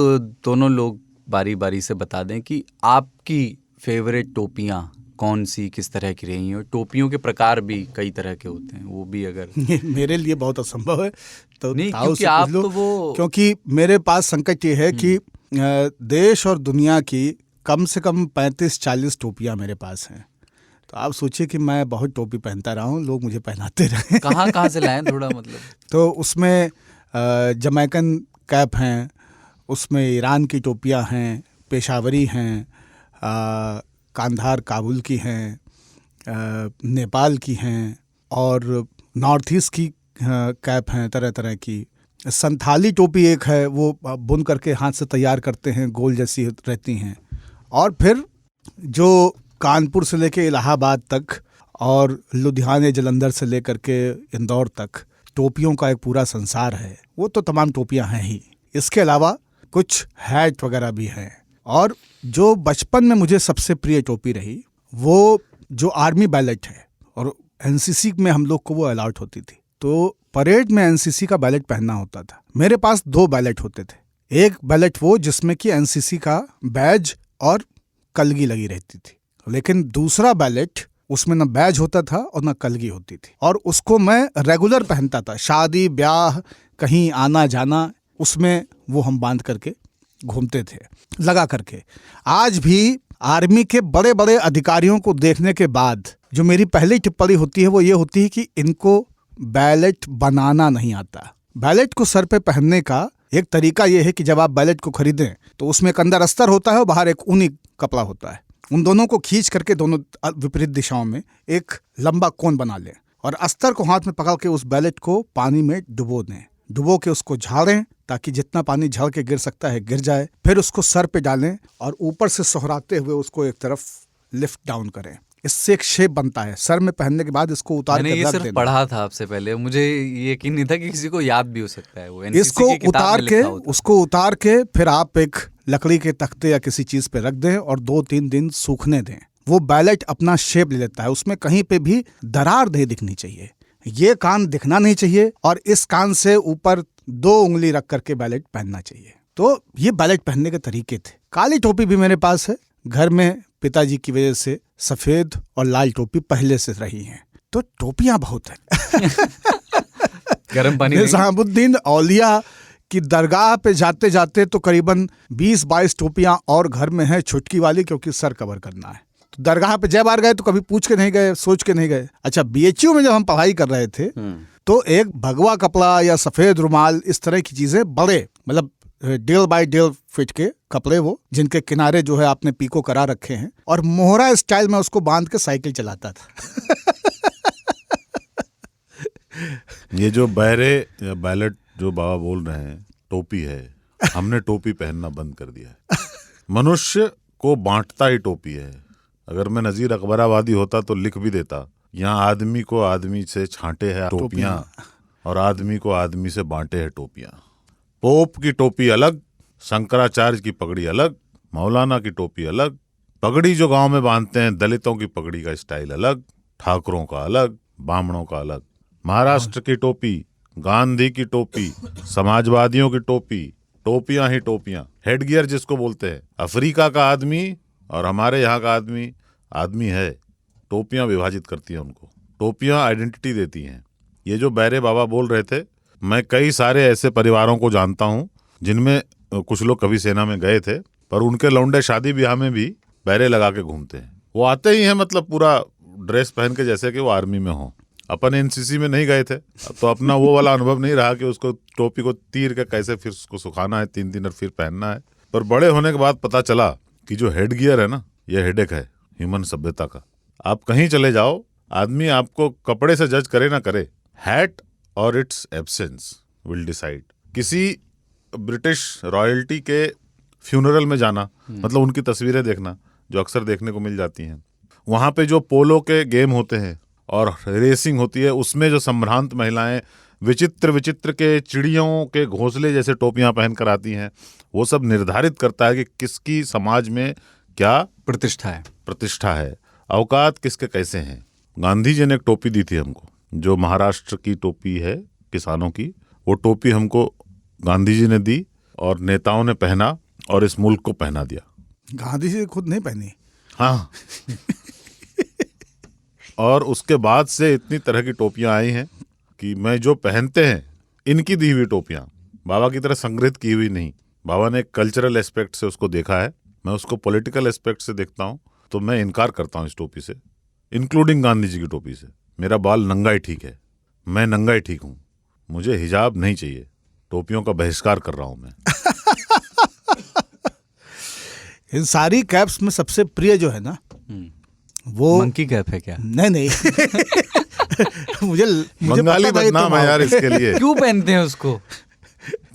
दोनों लोग बारी बारी से बता दें कि आपकी फेवरेट टोपियां कौन सी, किस तरह की रही हैं। और टोपियों के प्रकार भी कई तरह के होते हैं, वो भी अगर मेरे लिए बहुत असंभव है तो नहीं, क्योंकि आप तो वो, क्योंकि मेरे पास संकट ये है कि देश और दुनिया की कम से कम 35-40 टोपियां मेरे पास हैं। तो आप सोचिए कि मैं बहुत टोपी पहनता रहा हूँ, लोग मुझे पहनाते रहे। कहाँ से लाएं थोड़ा मतलब? तो उसमें जमैकन कैप हैं, उसमें ईरान की टोपियां हैं, पेशावरी हैं, कांधार काबुल की हैं, नेपाल की हैं, और नॉर्थ ईस्ट की कैप हैं तरह तरह की। संथाली टोपी एक है, वो बुन करके हाथ से तैयार करते हैं, गोल जैसी रहती हैं। और फिर जो कानपुर से लेके इलाहाबाद तक और लुधियाने जलंधर से लेकर के इंदौर तक टोपियों का एक पूरा संसार है, वो तो तमाम टोपियां हैं ही। इसके अलावा कुछ हैट वगैरह भी हैं। और जो बचपन में मुझे सबसे प्रिय टोपी रही वो जो आर्मी बैलेट है, और एनसीसी में हम लोग को वो अलाउट होती थी, तो परेड में एनसीसी का बैलेट पहनना होता था। मेरे पास 2 बैलेट होते थे। एक बैलेट वो जिसमें कि एनसीसी का बैज और कलगी लगी रहती थी, लेकिन दूसरा बैलेट उसमें न बैज होता था और न कलगी होती थी, और उसको मैं रेगुलर पहनता था। शादी ब्याह कहीं आना जाना, उसमें वो हम बांध करके घूमते थे लगा करके। आज भी आर्मी के बड़े बड़े अधिकारियों को देखने के बाद जो मेरी पहली टिप्पणी होती है वो ये होती है कि इनको बैलेट बनाना नहीं आता। बैलेट को सर पे पहनने का एक तरीका ये है कि जब आप बैलेट को खरीदें तो उसमें एक अंदर अस्तर होता है और बाहर एक ऊनी कपड़ा होता है। उन दोनों को खींच करके दोनों विपरीत दिशाओं में एक लंबा कोन बना लें, और अस्तर को हाथ में पकड़ के उस बैलेट को पानी में डुबो दें। डुबो के उसको झाड़ें ताकि जितना पानी झड़ के गिर सकता है गिर जाए। फिर उसको सर पे डालें और ऊपर से सोहराते हुए उसको एक तरफ लिफ्ट डाउन करें। इससे एक शेप बनता है। सर में पहनने के बाद इसको उतार के रख देना। पढ़ा था आपसे पहले, मुझे ये यकीन नहीं था कि किसी को याद भी हो सकता है। वो इसको उतार के उसको उतार के फिर आप एक लकड़ी के तख्ते या किसी चीज पे रख दें और 2-3 दिन सूखने दें। वो बैलेट अपना शेप ले लेता है। उसमें कहीं पे भी दरार नहीं दिखनी चाहिए। ये कान दिखना नहीं चाहिए और इस कान से ऊपर 2 उंगली रख करके बैलेट पहनना चाहिए। तो ये बैलेट पहनने के तरीके थे। काली टोपी भी मेरे पास है। घर में पिताजी की वजह से सफेद और लाल टोपी पहले से रही हैं। तो टोपियां बहुत हैं। गर्म पानी निजामुद्दीन औलिया की दरगाह पे जाते जाते तो करीबन 20-22 टोपियां और घर में है, छुटकी वाली, क्योंकि सर कवर करना है। तो दरगाह पे जय बार गए तो कभी पूछ के नहीं गए, सोच के नहीं गए। अच्छा, बीएचयू में जब हम पढ़ाई कर रहे थे तो एक भगवा कपड़ा या सफेद रुमाल, इस तरह की चीजें, बड़े मतलब 1.5 फीट के कपड़े, वो जिनके किनारे जो है आपने पीको करा रखे हैं, और मोहरा स्टाइल में उसको बांध के साइकिल चलाता था। ये जो बहरे या बैलेट जो बाबा बोल रहे हैं, टोपी है, हमने टोपी पहनना बंद कर दिया है। मनुष्य को बांटता ही टोपी है। अगर मैं नजीर अकबराबादी होता तो लिख भी देता, यहाँ आदमी को आदमी से छांटे है टोपियां और आदमी को आदमी से बांटे है टोपियां। पोप की टोपी अलग, शंकराचार्य की पगड़ी अलग, मौलाना की टोपी अलग, पगड़ी जो गांव में बांधते हैं दलितों की पगड़ी का स्टाइल अलग, ठाकुरों का अलग, बामणों का अलग। महाराष्ट्र की टोपी, गांधी की टोपी, समाजवादियों की टोपी, टोपियां ही टोपियां। हेड गियर जिसको बोलते हैं। अफ्रीका का आदमी और हमारे यहाँ का आदमी आदमी है। टोपियां विभाजित करती हैं उनको, टोपियां आइडेंटिटी देती हैं। ये जो बैरे बाबा बोल रहे थे, मैं कई सारे ऐसे परिवारों को जानता हूँ जिनमें कुछ लोग कभी सेना में गए थे, पर उनके लौंडे शादी ब्याह में भी बैरे लगा के घूमते हैं। वो आते ही हैं मतलब पूरा ड्रेस पहन के, जैसे कि वो आर्मी में हो। अपन एनसीसी में नहीं गए थे तो अपना वो वाला अनुभव नहीं रहा कि उसको टोपी को तीर के कैसे फिर उसको सुखाना है 3 दिन और फिर पहनना है। पर बड़े होने के बाद पता चला कि जो हेड गियर है ना, ये हेडेक है ह्यूमन सभ्यता का। आप कहीं चले जाओ, आदमी आपको कपड़े से जज करे ना करे, हैट और इट्स एब्सेंस विल डिसाइड। किसी ब्रिटिश रॉयल्टी के फ्यूनरल में जाना, मतलब उनकी तस्वीरें देखना जो अक्सर देखने को मिल जाती हैं। वहाँ पे जो पोलो के गेम होते हैं और रेसिंग होती है, उसमें जो संभ्रांत महिलाएं विचित्र विचित्र के चिड़ियों के घोंसले जैसे टोपियां पहन कर आती हैं, वो सब निर्धारित करता है कि किसकी समाज में क्या प्रतिष्ठा है, औकात किसके कैसे हैं। गांधी जी ने एक टोपी दी थी हमको, जो महाराष्ट्र की टोपी है किसानों की। वो टोपी हमको गांधी जी ने दी और नेताओं ने पहना और इस मुल्क को पहना दिया। गांधी जी खुद नहीं पहनी। हाँ और उसके बाद से इतनी तरह की टोपियां आई हैं कि मैं जो पहनते हैं, इनकी दी हुई टोपियां बाबा की तरह संग्रहित की हुई नहीं। बाबा ने एक कल्चरल एस्पेक्ट से उसको देखा है, मैं उसको पॉलिटिकल एस्पेक्ट से देखता हूं, तो मैं इनकार करता हूं इस टोपी से, इंक्लूडिंग गांधी जी की टोपी से। मेरा बाल नंगा ही ठीक है, मैं नंगा ही ठीक हूं, मुझे हिजाब नहीं चाहिए। टोपियों का बहिष्कार कर रहा हूं मैं। इन सारी कैप्स में सबसे प्रिय जो है ना, वो मंकी कैप है क्या? नहीं मुझे बंगाली बदनाम है यार इसके लिए। क्यों पहनते हैं उसको?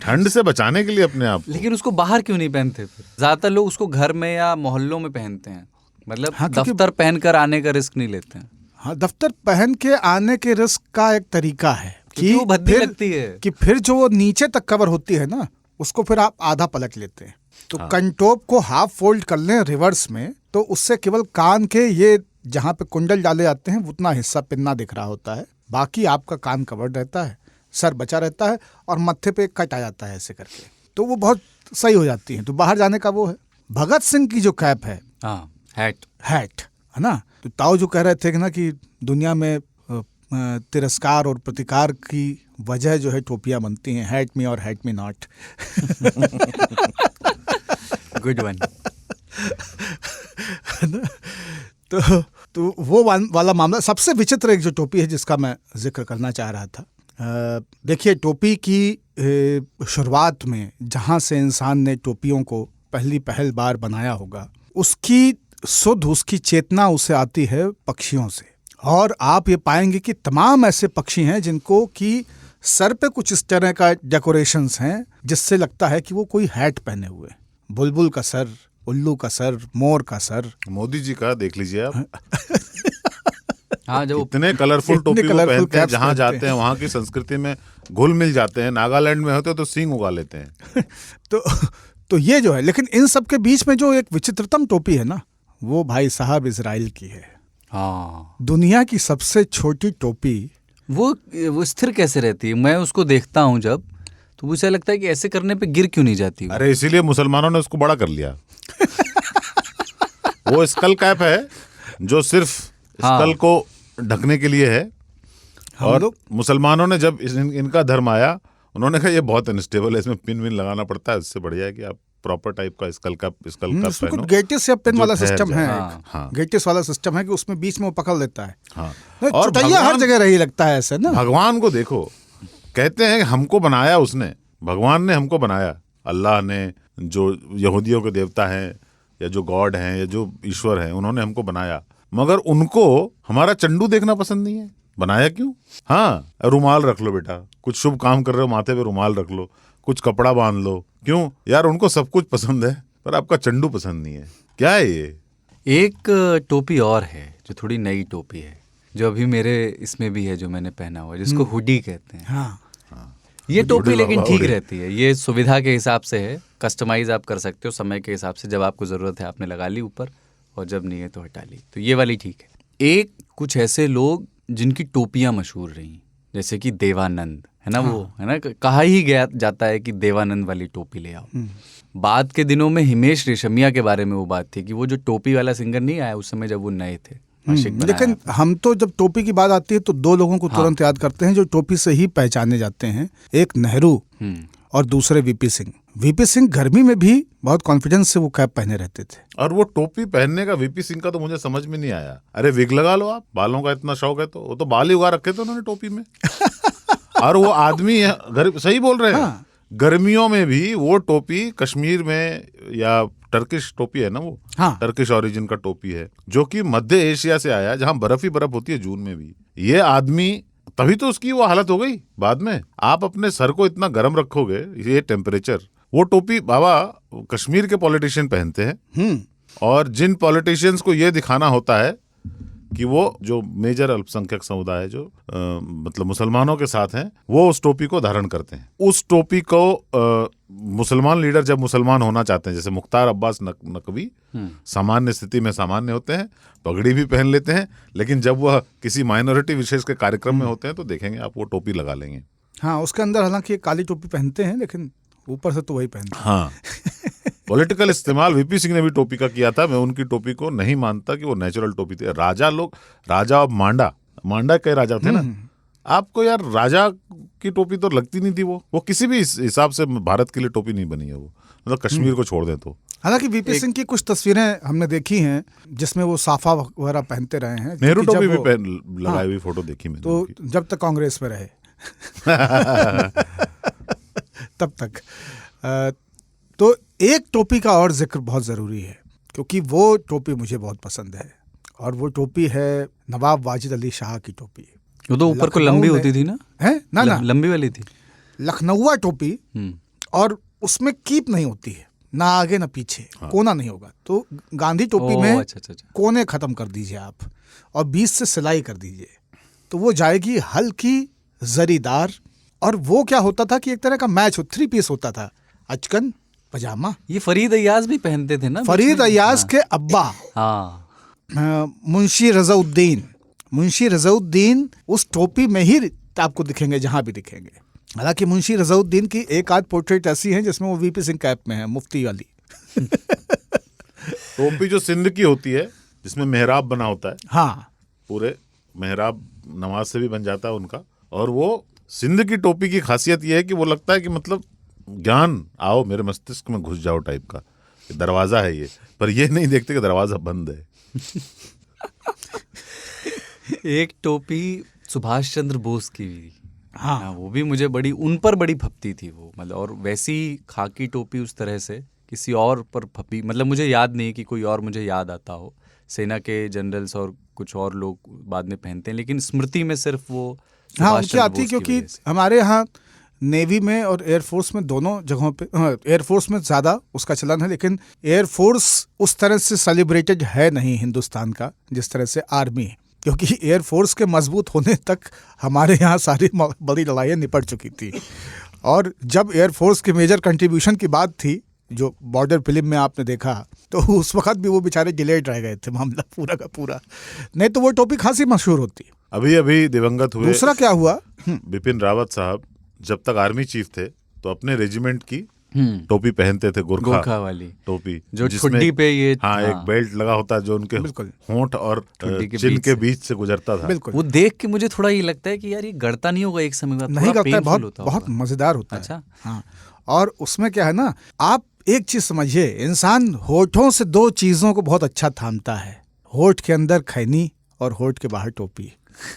ठंड से बचाने के लिए अपने आप को। लेकिन उसको बाहर क्यों नहीं पहनते? ज्यादातर लोग उसको घर में या मोहल्लों में पहनते हैं, मतलब हाँ, दफ्तर पहनकर आने का रिस्क नहीं लेते हैं। हाँ, दफ्तर पहन के आने के रिस्क का एक तरीका है कि वो भद्दी लगती है कि फिर जो वो नीचे तक कवर होती है ना, उसको फिर आप आधा पलट लेते हैं। तो कंटोप को हाफ फोल्ड कर लें रिवर्स में, तो उससे केवल कान के ये जहाँ पे कुंडल डाले जाते हैं उतना हिस्सा पिन्ना दिख रहा होता है, बाकी आपका कान कवर्ड रहता है, सर बचा रहता है और मत्थे पे कट आ जाता है ऐसे करके, तो वो बहुत सही हो जाती है। तो बाहर जाने का वो है। भगत सिंह की जो कैप है, हैट है ना, तो ताऊ जो कह रहे थे कि ना कि दुनिया में तिरस्कार और प्रतिकार की वजह जो है टोपियां बनती हैं, हैट मी और hat me not. Good one. तो वो वाला मामला। सबसे विचित्र एक जो टोपी है जिसका मैं जिक्र करना चाह रहा था, देखिए टोपी की शुरुआत में जहाँ से इंसान ने टोपियों को पहल बार बनाया होगा, उसकी सुध, उसकी चेतना उसे आती है पक्षियों से। और आप ये पाएंगे कि तमाम ऐसे पक्षी हैं जिनको कि सर पे कुछ इस तरह का डेकोरेशंस हैं जिससे लगता है कि वो कोई हैट पहने हुए। बुलबुल का सर, उल्लू का सर, मोर का सर, मोदी जी का देख लीजिए आप। हाँ, जो इतने कलरफुल टोपी वो पहनते हैं, जहाँ जाते हैं वहाँ की संस्कृति में घुल मिल जाते हैं। नागालैंड में होते तो सींग उगा लेते हैं। तो ये जो है, लेकिन इन सब के बीच में जो एक विचित्रतम टोपी है ना, वो भाई साहब इजराइल की है। हाँ, दुनिया की सबसे छोटी टोपी। वो स्थिर कैसे रहती है? मैं उसको देखता हूँ जब, तो मुझे लगता है कि ऐसे करने पे गिर क्यों नहीं जाती? अरे इसीलिए मुसलमानों ने उसको बड़ा कर लिया। वो स्कल कैप है जो सिर्फ स्कल को ढकने के लिए है। और मुसलमानों ने जब इनका धर्म आया, उन्होंने कहा ये बहुत अनस्टेबल है, इसमें पिन विन लगाना पड़ता है, इससे बढ़िया है कि आप प्रॉपर टाइप का स्कल कैप पहनो। गेटिस या पिन वाला सिस्टम है। हाँ। गेटिस वाला सिस्टम है कि उसमें बीच में वो पकड़ लेता है। हाँ। और हर जगह रही लगता है ऐसे ना। भगवान को देखो, कहते हैं हमको बनाया उसने, भगवान ने हमको बनाया, अल्लाह ने, जो यहूदियों के देवता हैं या जो गॉड हैं या जो ईश्वर हैं, उन्होंने हमको बनाया, मगर उनको हमारा चंडू देखना पसंद नहीं है। बनाया क्यों? हाँ, रुमाल रख लो बेटा, कुछ शुभ काम कर रहे हो माथे पे रुमाल रख लो, कुछ कपड़ा बांध लो। क्यों यार? उनको सब कुछ पसंद है पर आपका चंडू पसंद नहीं है। क्या है ये? एक टोपी और है जो थोड़ी नई टोपी है, जो अभी मेरे इसमें भी है, जो मैंने पहना हुआ है, जिसको हुडी कहते हैं। हाँ। ये टोपी लेकिन ठीक रहती है, ये सुविधा के हिसाब से है, कस्टमाइज आप कर सकते हो समय के हिसाब से। जब आपको ज़रूरत है आपने लगा ली ऊपर, और जब नहीं है तो हटा ली, तो ये वाली ठीक है। एक कुछ ऐसे लोग जिनकी टोपियाँ मशहूर रहीं, जैसे कि देवानंद, है ना, वो है ना, कहा ही गया जाता है कि देवानंद वाली टोपी ले आओ। बाद के दिनों में हिमेश रेशमिया के बारे में वो बात थी कि वो जो टोपी वाला सिंगर नहीं आया उस समय जब वो नए थे, आशिक बनाया लेकिन हम तो जब टोपी की बात आती है तो दो लोगों को तुरंत याद करते हैं जो टोपी से ही पहचाने जाते हैं, एक नेहरू और दूसरे वीपी सिंह। वीपी सिंह गर्मी में भी बहुत कॉन्फिडेंस से वो कैप पहने रहते थे। और वो टोपी पहनने का वीपी सिंह का तो मुझे समझ में नहीं आया। अरे विग लगा लो आप, बालों का इतना शौक है तो वो तो बाल ही उगा रखे थे उन्होंने टोपी में। और वो आदमी सही बोल रहे हैं, गर्मियों में भी वो टोपी कश्मीर में, या टर्किश टोपी है ना वो, टर्किश ओरिजिन का टोपी है जो कि मध्य एशिया से आया, जहां बर्फ ही बर्फ होती है जून में भी। ये आदमी, तभी तो उसकी वो हालत हो गई बाद में। आप अपने सर को इतना गर्म रखोगे, ये टेम्परेचर, वो टोपी बाबा कश्मीर के पॉलिटिशियन पहनते हैं। और जिन पॉलिटिशियंस को ये दिखाना होता है कि वो जो मेजर अल्पसंख्यक समुदाय जो मतलब मुसलमानों के साथ हैं, वो उस टोपी को धारण करते हैं। उस टोपी को मुसलमान लीडर जब मुसलमान होना चाहते हैं, जैसे मुख्तार अब्बास नकवी, सामान्य स्थिति में सामान्य होते हैं, पगड़ी भी पहन लेते हैं, लेकिन जब वह किसी माइनॉरिटी विशेष के कार्यक्रम में होते हैं तो देखेंगे आप वो टोपी लगा लेंगे। हाँ, उसके अंदर हालांकि काली टोपी पहनते हैं लेकिन ऊपर से तो वही पहनते हैं। हाँ, पॉलिटिकल इस्तेमाल वीपी सिंह ने भी टोपी का किया था। मैं उनकी टोपी को नहीं मानता कि वो नेचुरल टोपी थी। राजा और मांडा के राजा थे ना, आपको यार राजा की टोपी तो लगती नहीं थी। वो किसी भी हिसाब से भारत के लिए टोपी नहीं बनी है वो, मतलब कश्मीर को छोड़ दें तो। हालांकि वीपी सिंह की कुछ तस्वीरें हमने देखी हैं जिसमें वो साफा वगैरह पहनते रहे हैं। नेहरू टोपी भी लगाई हुई फोटो देखी मैंने तो जब तक कांग्रेस में रहे तब तक। तो एक टोपी का और जिक्र बहुत ज़रूरी है क्योंकि वो टोपी मुझे बहुत पसंद है, और वो टोपी है नवाब वाजिद अली शाह की टोपी। वो तो ऊपर को लंबी होती थी ना, है ना? लंबी वाली थी, लखनऊआ टोपी, और उसमें कीप नहीं होती है, ना आगे ना पीछे, कोना नहीं होगा। तो गांधी टोपी में कोने खत्म कर दीजिए आप और बीच से सिलाई कर दीजिए तो वो जाएगी हल्की जरीदार। और वो क्या होता था कि एक तरह का मैच हो, 3 पीस होता था, अचकन पजामा। ये फरीद अय्याज भी पहनते थे ना, फरीद अय्याज के अब्बा मुंशी रज़ाउद्दीन उस टोपी में ही आपको दिखेंगे जहां भी दिखेंगे। हालांकि मुंशी रज़ाउद्दीन की एक आध पोर्ट्रेट ऐसी है जिसमें वो वीपी सिंह कैप में है, मुफ्ती वाली। टोपी जो सिंध की होती है जिसमें मेहराब बना होता है, हाँ, पूरे मेहराब नमाज से भी बन जाता है उनका। और वो सिंध की टोपी की खासियत ये है कि वो लगता है कि मतलब ज्ञान आओ मेरे मस्तिष्क में घुस जाओ टाइप का दरवाजा है ये, पर ये नहीं देखते कि दरवाजा बंद है। एक टोपी सुभाष चंद्र बोस की, हाँ, वो भी मुझे उन पर बड़ी भक्ति थी वो, मतलब। और वैसी खाकी टोपी उस तरह से किसी और पर भक्ति, मतलब मुझे याद नहीं कि कोई और मुझे याद आता हो। सेना के जनरल्स और कुछ और लोग बाद में पहनते हैं, लेकिन स्मृति में सिर्फ वो उनकी आती, क्योंकि हमारे यहाँ नेवी में और एयरफोर्स में दोनों जगहों पे, एयरफोर्स में ज़्यादा उसका चलन है, लेकिन एयरफोर्स उस तरह से सेलिब्रेटेड है नहीं हिंदुस्तान का जिस तरह से आर्मी है, क्योंकि एयरफोर्स के मजबूत होने तक हमारे यहाँ सारी बड़ी लड़ाइयाँ निपट चुकी थी। और जब एयरफोर्स के मेजर कंट्रीब्यूशन की बात थी, जो बॉर्डर फिल्म में आपने देखा, तो उस वक्त भी वो बेचारे डिलेड रह गए थे मामला पूरा का पूरा, नहीं तो वो टोपी खासी मशहूर होती। अभी दिवंगत हुए दूसरा क्या हुआ, बिपिन रावत साहब जब तक आर्मी चीफ थे तो अपने रेजिमेंट की टोपी पहनते थे, गोरखा वाली टोपी, जो ठुड्डी पे ये एक बेल्ट लगा होता है जो उनके होंठ और चिन के बीच से गुजरता था। वो देख के मुझे थोड़ा ये लगता है कि यार ये गड़ता नहीं होगा एक समय बाद, नहीं गड़ता है, बहुत मजेदार होता है। अच्छा, हाँ। और उसमें क्या है ना, आप एक चीज समझिए, इंसान होठों से 2 चीजों को बहुत अच्छा थामता है, होठ के अंदर खैनी और होठ के बाहर टोपी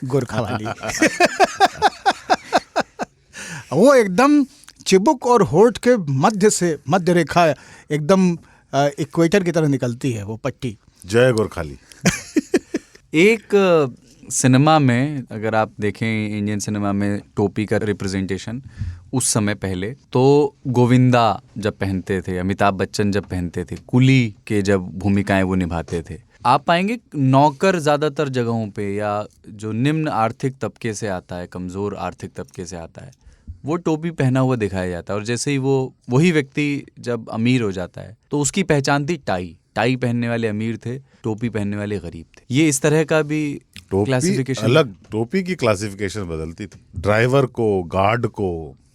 गोरखा वाली। वो एकदम चिबुक और होठ के मध्य से मध्य रेखा एकदम इक्वेटर की तरह निकलती है वो पट्टी। जय गोरखाली। एक सिनेमा में अगर आप देखें, इंडियन सिनेमा में टोपी का रिप्रेजेंटेशन उस समय पहले, तो गोविंदा जब पहनते थे, अमिताभ बच्चन जब पहनते थे, कुली के जब भूमिकाएं वो निभाते थे, आप पाएंगे नौकर ज़्यादातर जगहों पे, या जो निम्न आर्थिक तबके से आता है, कमज़ोर आर्थिक तबके से आता है, वो टोपी पहना हुआ दिखाया जाता है। और जैसे ही वही व्यक्ति जब अमीर हो जाता है तो उसकी पहचान थी टाई पहनने वाले अमीर थे, टोपी पहनने वाले गरीब थे। ये इस तरह का भी टोपी Classification. अलग, टोपी की क्लासिफिकेशन बदलती थी। ड्राइवर को, गार्ड को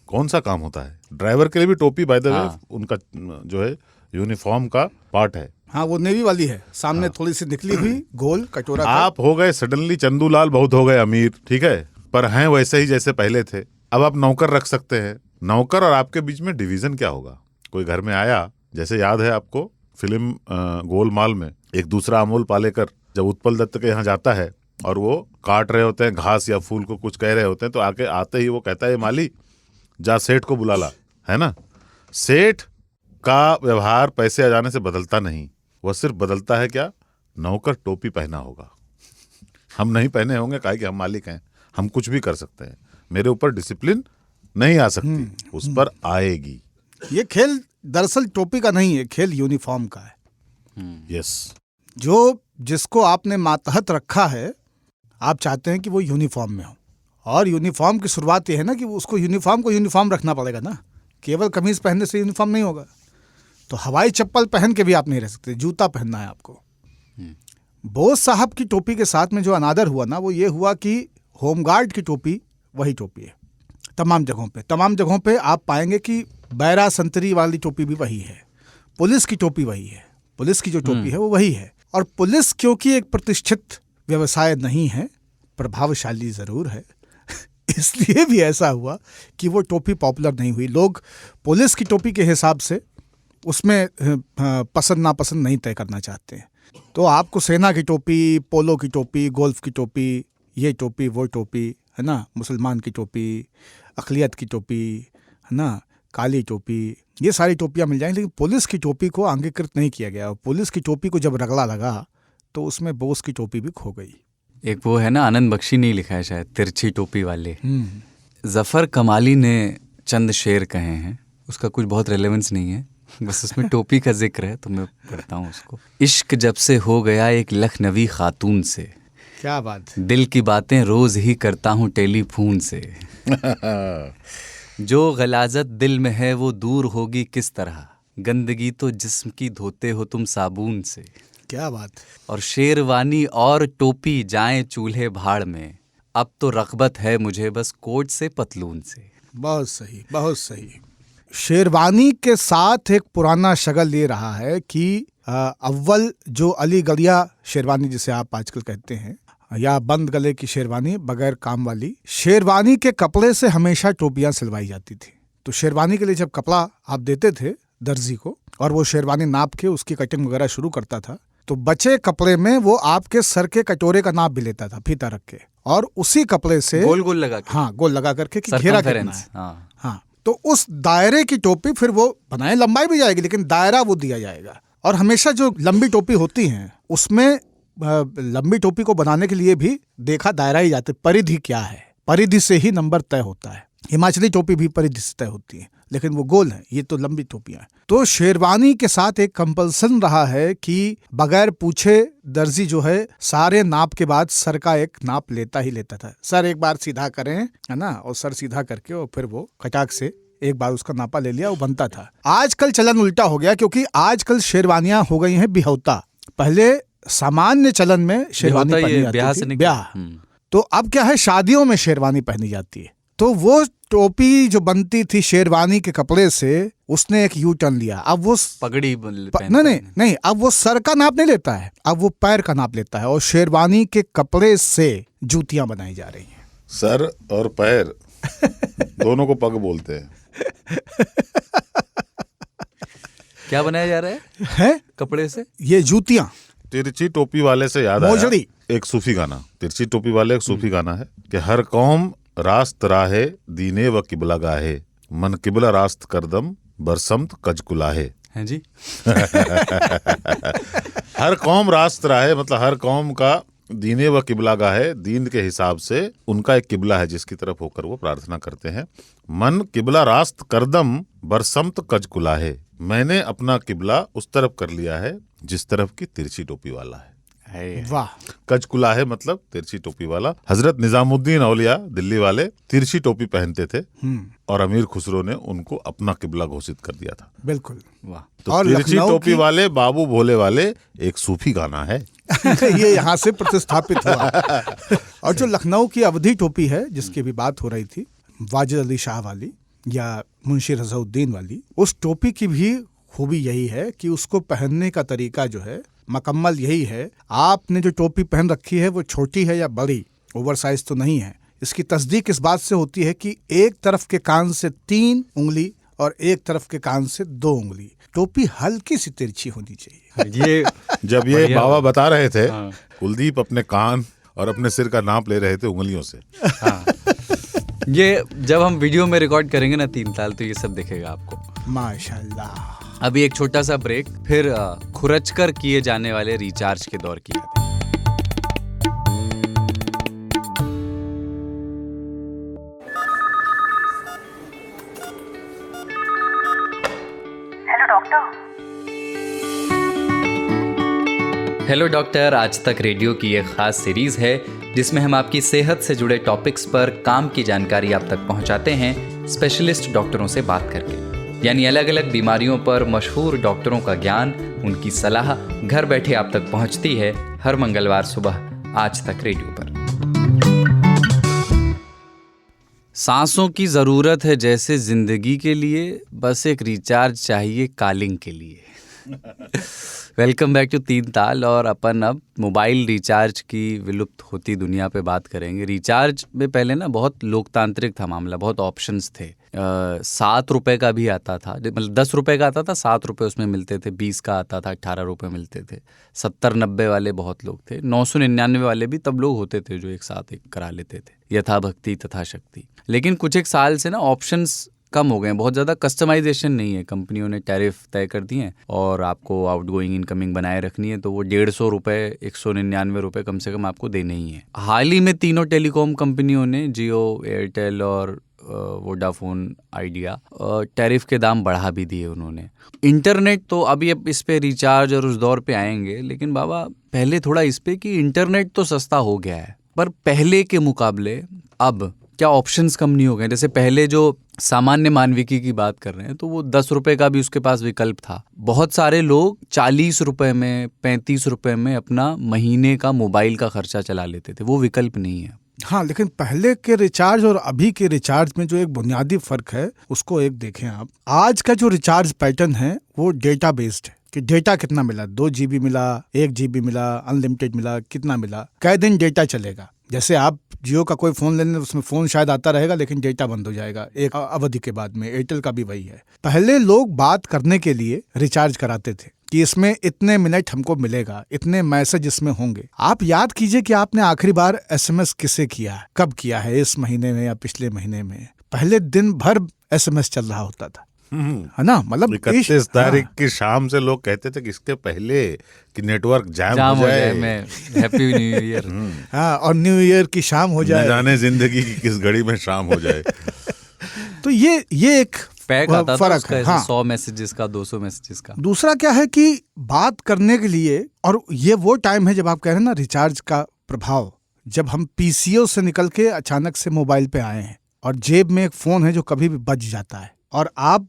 कौन सा काम होता है? ड्राइवर के लिए भी टोपी बाय द वे उनका जो है यूनिफॉर्म का पार्ट है। हाँ, वो नेवी वाली है, सामने थोड़ी सी निकली हुई गोल कटोरा। आप हो गए सडनली चंदूलाल, बहुत हो गए अमीर, ठीक है, पर हैं वैसे ही जैसे पहले थे। अब आप नौकर रख सकते हैं। नौकर और आपके बीच में डिवीजन क्या होगा? कोई घर में आया, जैसे याद है आपको फिल्म गोलमाल में, एक दूसरा अमोल पालेकर जब उत्पल दत्त के यहाँ जाता है और वो काट रहे होते हैं घास या फूल को, कुछ कह रहे होते हैं, तो आते ही वो कहता है माली जा सेठ को बुला ला, है ना। सेठ का व्यवहार पैसे आ जाने से बदलता नहीं, वह सिर्फ बदलता है क्या? नौकर टोपी पहना होगा। हम नहीं पहने होंगे, काहे कि हम मालिक हैं, हम कुछ भी कर सकते हैं, मेरे ऊपर डिसिप्लिन नहीं आ सकती, उस पर आएगी। ये खेल दरअसल टोपी का नहीं है, खेल यूनिफॉर्म का है। यस, जो जिसको आपने मातहत रखा है, आप चाहते हैं कि वो यूनिफॉर्म में हो, और यूनिफॉर्म की शुरुआत ये है ना कि उसको यूनिफॉर्म रखना पड़ेगा ना। केवल कमीज पहनने से यूनिफॉर्म नहीं होगा। तो हवाई चप्पल पहन के भी आप नहीं रह सकते, जूता पहनना है आपको। बोस साहब की टोपी के साथ में जो अनादर हुआ ना, वो ये हुआ कि होमगार्ड की टोपी वही टोपी है तमाम जगहों पे आप पाएंगे कि बैरा संतरी वाली टोपी भी वही है, पुलिस की टोपी वही है, पुलिस की जो टोपी है वो वही है। और पुलिस क्योंकि एक प्रतिष्ठित व्यवसाय नहीं है, प्रभावशाली जरूर है, इसलिए भी ऐसा हुआ कि वो टोपी पॉपुलर नहीं हुई। लोग पुलिस की टोपी के हिसाब से उसमें पसंद नापसंद नहीं तय करना चाहते हैं। तो आपको सेना की टोपी, पोलो की टोपी, गोल्फ की टोपी, ये टोपी वो टोपी, है ना, मुसलमान की टोपी, अक़लियत की टोपी, है ना, काली टोपी, ये सारी टोपियाँ मिल जाएंगी। लेकिन पुलिस की टोपी को अंगीकृत नहीं किया गया। पुलिस की टोपी को जब रगड़ा लगा तो उसमें बोस की टोपी भी खो गई। एक वो है ना, आनंद बख्शी ने लिखा है शायद, तिरछी टोपी वाले। जफर कमाली ने चंद शेर कहे हैं, उसका कुछ बहुत रेलेवेंस नहीं है, बस उसमें टोपी का जिक्र है तो मैं पढ़ता हूँ उसको। इश्क जब से हो गया एक लखनवी खातून से, क्या बात, दिल की बातें रोज ही करता हूँ टेलीफोन से। जो गलाजत दिल में है वो दूर होगी किस तरह, गंदगी तो जिस्म की धोते हो तुम साबुन से। क्या बात। और शेरवानी और टोपी जाएं चूल्हे भाड़ में, अब तो रग़बत है मुझे बस कोट से पतलून से। बहुत सही, बहुत सही। शेरवानी के साथ एक पुराना शगल ये रहा है कि अव्वल जो अली गलिया शेरवानी जिसे आप आजकल कहते हैं, या बंद गले की शेरवानी, बगैर काम वाली शेरवानी के कपड़े से हमेशा टोपियां सिलवाई जाती थी। तो शेरवानी के लिए जब कपड़ा आप देते थे दर्जी को और वो शेरवानी नाप के उसकी कटिंग वगैरह शुरू करता था, तो बचे कपड़े में वो आपके सर के कटोरे का नाप भी लेता था फीता रख के, और उसी कपड़े से गोल गोल लगा के, हाँ, गोल लगा करके कि घेरा कितना है। हाँ, तो उस दायरे की टोपी फिर वो बनाए, लंबाई भी जाएगी लेकिन दायरा वो दिया जाएगा। और हमेशा जो लंबी टोपी होती हैं उसमें लंबी टोपी को बनाने के लिए भी देखा दायरा ही जाते, परिधि क्या है, परिधि से ही नंबर तय होता है। हिमाचली टोपी भी परिधि से तय होती है, लेकिन वो गोल है, ये तो लंबी टोपियां हैं। तो शेरवानी के साथ एक कंपल्सन रहा है कि बगैर पूछे दर्जी जो है सारे नाप के बाद सर का एक नाप लेता ही लेता था। सर एक बार सीधा करें, है ना, और सर सीधा करके और फिर वो खटाक से एक बार उसका नापा ले लिया, वो बनता था। आजकल चलन उल्टा हो गया, क्योंकि आजकल शेरवानियां हो गई हैं बिहौता। पहले सामान्य चलन में शेरवानी पहनी जाती थी, ब्याह। तो अब क्या है, शादियों में शेरवानी पहनी जाती है। तो वो टोपी जो बनती थी शेरवानी के कपड़े से, उसने एक यू टर्न लिया। अब वो पगड़ी नहीं, अब वो सर का नाप नहीं लेता है, अब वो पैर का नाप लेता है, और शेरवानी के कपड़े से जूतियां बनाई जा रही हैं। सर और पैर दोनों को पग बोलते हैं। क्या बनाया जा रहा है कपड़े से? ये जूतियां। तिरछी टोपी वाले से याद आया एक सूफी गाना, तिरछी टोपी वाले एक सूफी गाना है कि हर कौम रास्त राहे दीने व किबला गाहे, मन किबला रास्त करदम बरसमत कजकुलाहे। हैं जी। हर कौम रास्त राहे मतलब हर कौम का दीने व किबला गाहे, दीन के हिसाब से उनका एक किबला है जिसकी तरफ होकर वो प्रार्थना करते हैं। मन किबला रास्त करदम बरसमत कजकुलाहे, मैंने अपना किबला उस तरफ कर लिया है जिस तरफ की तिरछी टोपी वाला है। वाह। कजकुला है मतलब तिरछी टोपी वाला। हजरत निजामुद्दीन औलिया दिल्ली वाले तिरछी टोपी पहनते थे और अमीर खुसरो ने उनको अपना किबला घोषित कर दिया था। बिल्कुल। वाह। तो और तिरछी लखनऊ टोपी की- वाले बाबू भोले वाले एक सूफी गाना है। ये यहाँ से प्रतिस्थापित हुआ। और जो लखनऊ की अवधी टोपी है जिसकी भी बात हो रही थी, वाजिद अली शाह वाली या मुंशी रज़ाउद्दीन वाली, उस टोपी की भी खूबी यही है कि उसको पहनने का तरीका जो है मुकम्मल यही है। आपने जो टोपी पहन रखी है वो छोटी है या बड़ी, ओवर साइज तो नहीं है। इसकी तस्दीक इस बात से होती है कि एक तरफ के कान से 3 उंगली और एक तरफ के कान से 2 उंगली। टोपी हल्की सी तिरछी होनी चाहिए। ये जब ये बाबा बता रहे थे, कुलदीप अपने कान और अपने सिर का नाप ले रहे थे उंगलियों से। हाँ। ये जब हम वीडियो में रिकॉर्ड करेंगे ना 3 ताल, तो ये सब दिखेगा आपको। माशाल्लाह। अभी एक छोटा सा ब्रेक, फिर खुरच कर किए जाने वाले रिचार्ज के दौर की यादें। हेलो डॉक्टर आज तक रेडियो की एक खास सीरीज है जिसमें हम आपकी सेहत से जुड़े टॉपिक्स पर काम की जानकारी आप तक पहुंचाते हैं स्पेशलिस्ट डॉक्टरों से बात करके। यानी अलग अलग बीमारियों पर मशहूर डॉक्टरों का ज्ञान, उनकी सलाह घर बैठे आप तक पहुंचती है हर मंगलवार सुबह आज तक रेडियो पर। सांसों की ज़रूरत है जैसे ज़िंदगी के लिए, बस एक रिचार्ज चाहिए कॉलिंग के लिए। वेलकम बैक टू 3 ताल। और अपन अब मोबाइल रिचार्ज की विलुप्त होती दुनिया पे बात करेंगे। रिचार्ज में पहले ना बहुत लोकतांत्रिक था मामला, बहुत ऑप्शंस थे। 7 रुपए का भी आता था, मतलब 10 रुपए का आता था, 7 रुपए उसमें मिलते थे, 20 का आता था, 18 रुपए मिलते थे। 70-90 वाले बहुत लोग थे, 999 वाले भी तब लोग होते थे जो एक साथ एक करा लेते थे, यथा भक्ति तथा शक्ति। लेकिन कुछ एक साल से ना ऑप्शंस कम हो गए हैं, बहुत ज़्यादा कस्टमाइजेशन नहीं है। कंपनियों ने टैरिफ तय कर दिए हैं और आपको आउटगोइंग इनकमिंग बनाए रखनी है, तो वो 150 रुपये 199 रुपये कम से कम आपको देने ही है। हाल ही में तीनों टेलीकॉम कंपनियों ने, जियो, एयरटेल और वोडाफोन आइडिया, टैरिफ के दाम बढ़ा भी दिए उन्होंने। इंटरनेट तो अभी अब इस पे रिचार्ज और उस दौर पे आएंगे, लेकिन बाबा पहले थोड़ा इस पे कि इंटरनेट तो सस्ता हो गया है, पर पहले के मुकाबले अब क्या ऑप्शंस कम नहीं हो गए? जैसे पहले जो सामान्य मानविकी की बात कर रहे हैं तो वो 10 रुपए का भी उसके पास विकल्प था। बहुत सारे लोग 40 रुपए में, 35 रुपए में अपना महीने का मोबाइल का खर्चा चला लेते थे, वो विकल्प नहीं है। हाँ, लेकिन पहले के रिचार्ज और अभी के रिचार्ज में जो एक बुनियादी फर्क है उसको एक देखें आप। आज का जो रिचार्ज पैटर्न है वो डेटा बेस्ड है कि डेटा कितना मिला, 2 GB मिला, 1 GB मिला, अनलिमिटेड मिला, कितना मिला, कै दिन डेटा चलेगा। जैसे आप जियो का कोई फ़ोन लेने, उसमें फ़ोन शायद आता रहेगा लेकिन डेटा बंद हो जाएगा एक अवधि के बाद में। एयरटेल का भी वही है। पहले लोग बात करने के लिए रिचार्ज कराते थे कि इसमें इतने मिनट हमको मिलेगा, इतने मैसेज इसमें होंगे। आप याद कीजिए कि आपने आखिरी बार SMS किसे किया है, कब किया है, इस महीने में या पिछले महीने में। पहले दिन भर SMS चल रहा होता था, है ना। मतलब 31 तारीख की शाम से लोग कहते थे कि इसके पहले कि नेटवर्क जाम हो जाए, मैं हैप्पी न्यू ईयर। हाँ, और न्यू ईयर की शाम हो जाए, न जाने जिंदगी की किस घड़ी में शाम हो जाए। तो ये एक पैक आता था फर्क उसका, है। ऐसे हाँ। 100 मैसेजेस का, 200 मैसेजेस का। दूसरा क्या है कि बात करने के लिए, और ये वो टाइम है जब आप कह रहे हैं ना रिचार्ज का प्रभाव, जब हम PCO से निकल के अचानक से मोबाइल पे आए हैं और जेब में एक फोन है जो कभी भी बज जाता है, और आप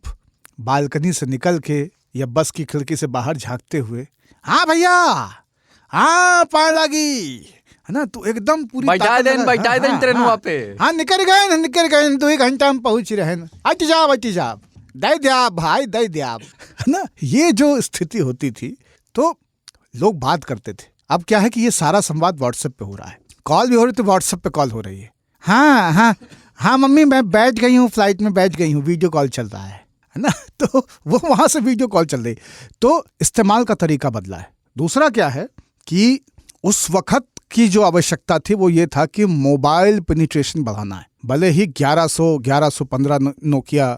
बालकनी से निकल के या बस की खिड़की से बाहर झांकते हुए, हाँ भैया, हाँ पाए लगी, है ना, तो एकदम पूरी बैठा देन ट्रेन वहाँ पे। हाँ, निकल गए 2 घंटा में पहुंच रहे हैं। अट जाब दे दिया भाई, दे दिया, है ना। ये जो स्थिति होती थी तो लोग बात करते थे। अब क्या है कि ये सारा संवाद व्हाट्सएप पे हो रहा है, कॉल भी हो रही तो व्हाट्सएप पे कॉल हो रही है। हाँ मम्मी मैं बैठ गई हूँ, फ्लाइट में बैठ गई हूँ, वीडियो कॉल चल रहा है ना। तो वो वहां से वीडियो कॉल चल रही, तो इस्तेमाल का तरीका बदला है। दूसरा क्या है कि उस वक्त की जो आवश्यकता थी वो ये था कि मोबाइल पेनिट्रेशन बढ़ाना है। भले ही 1115 नोकिया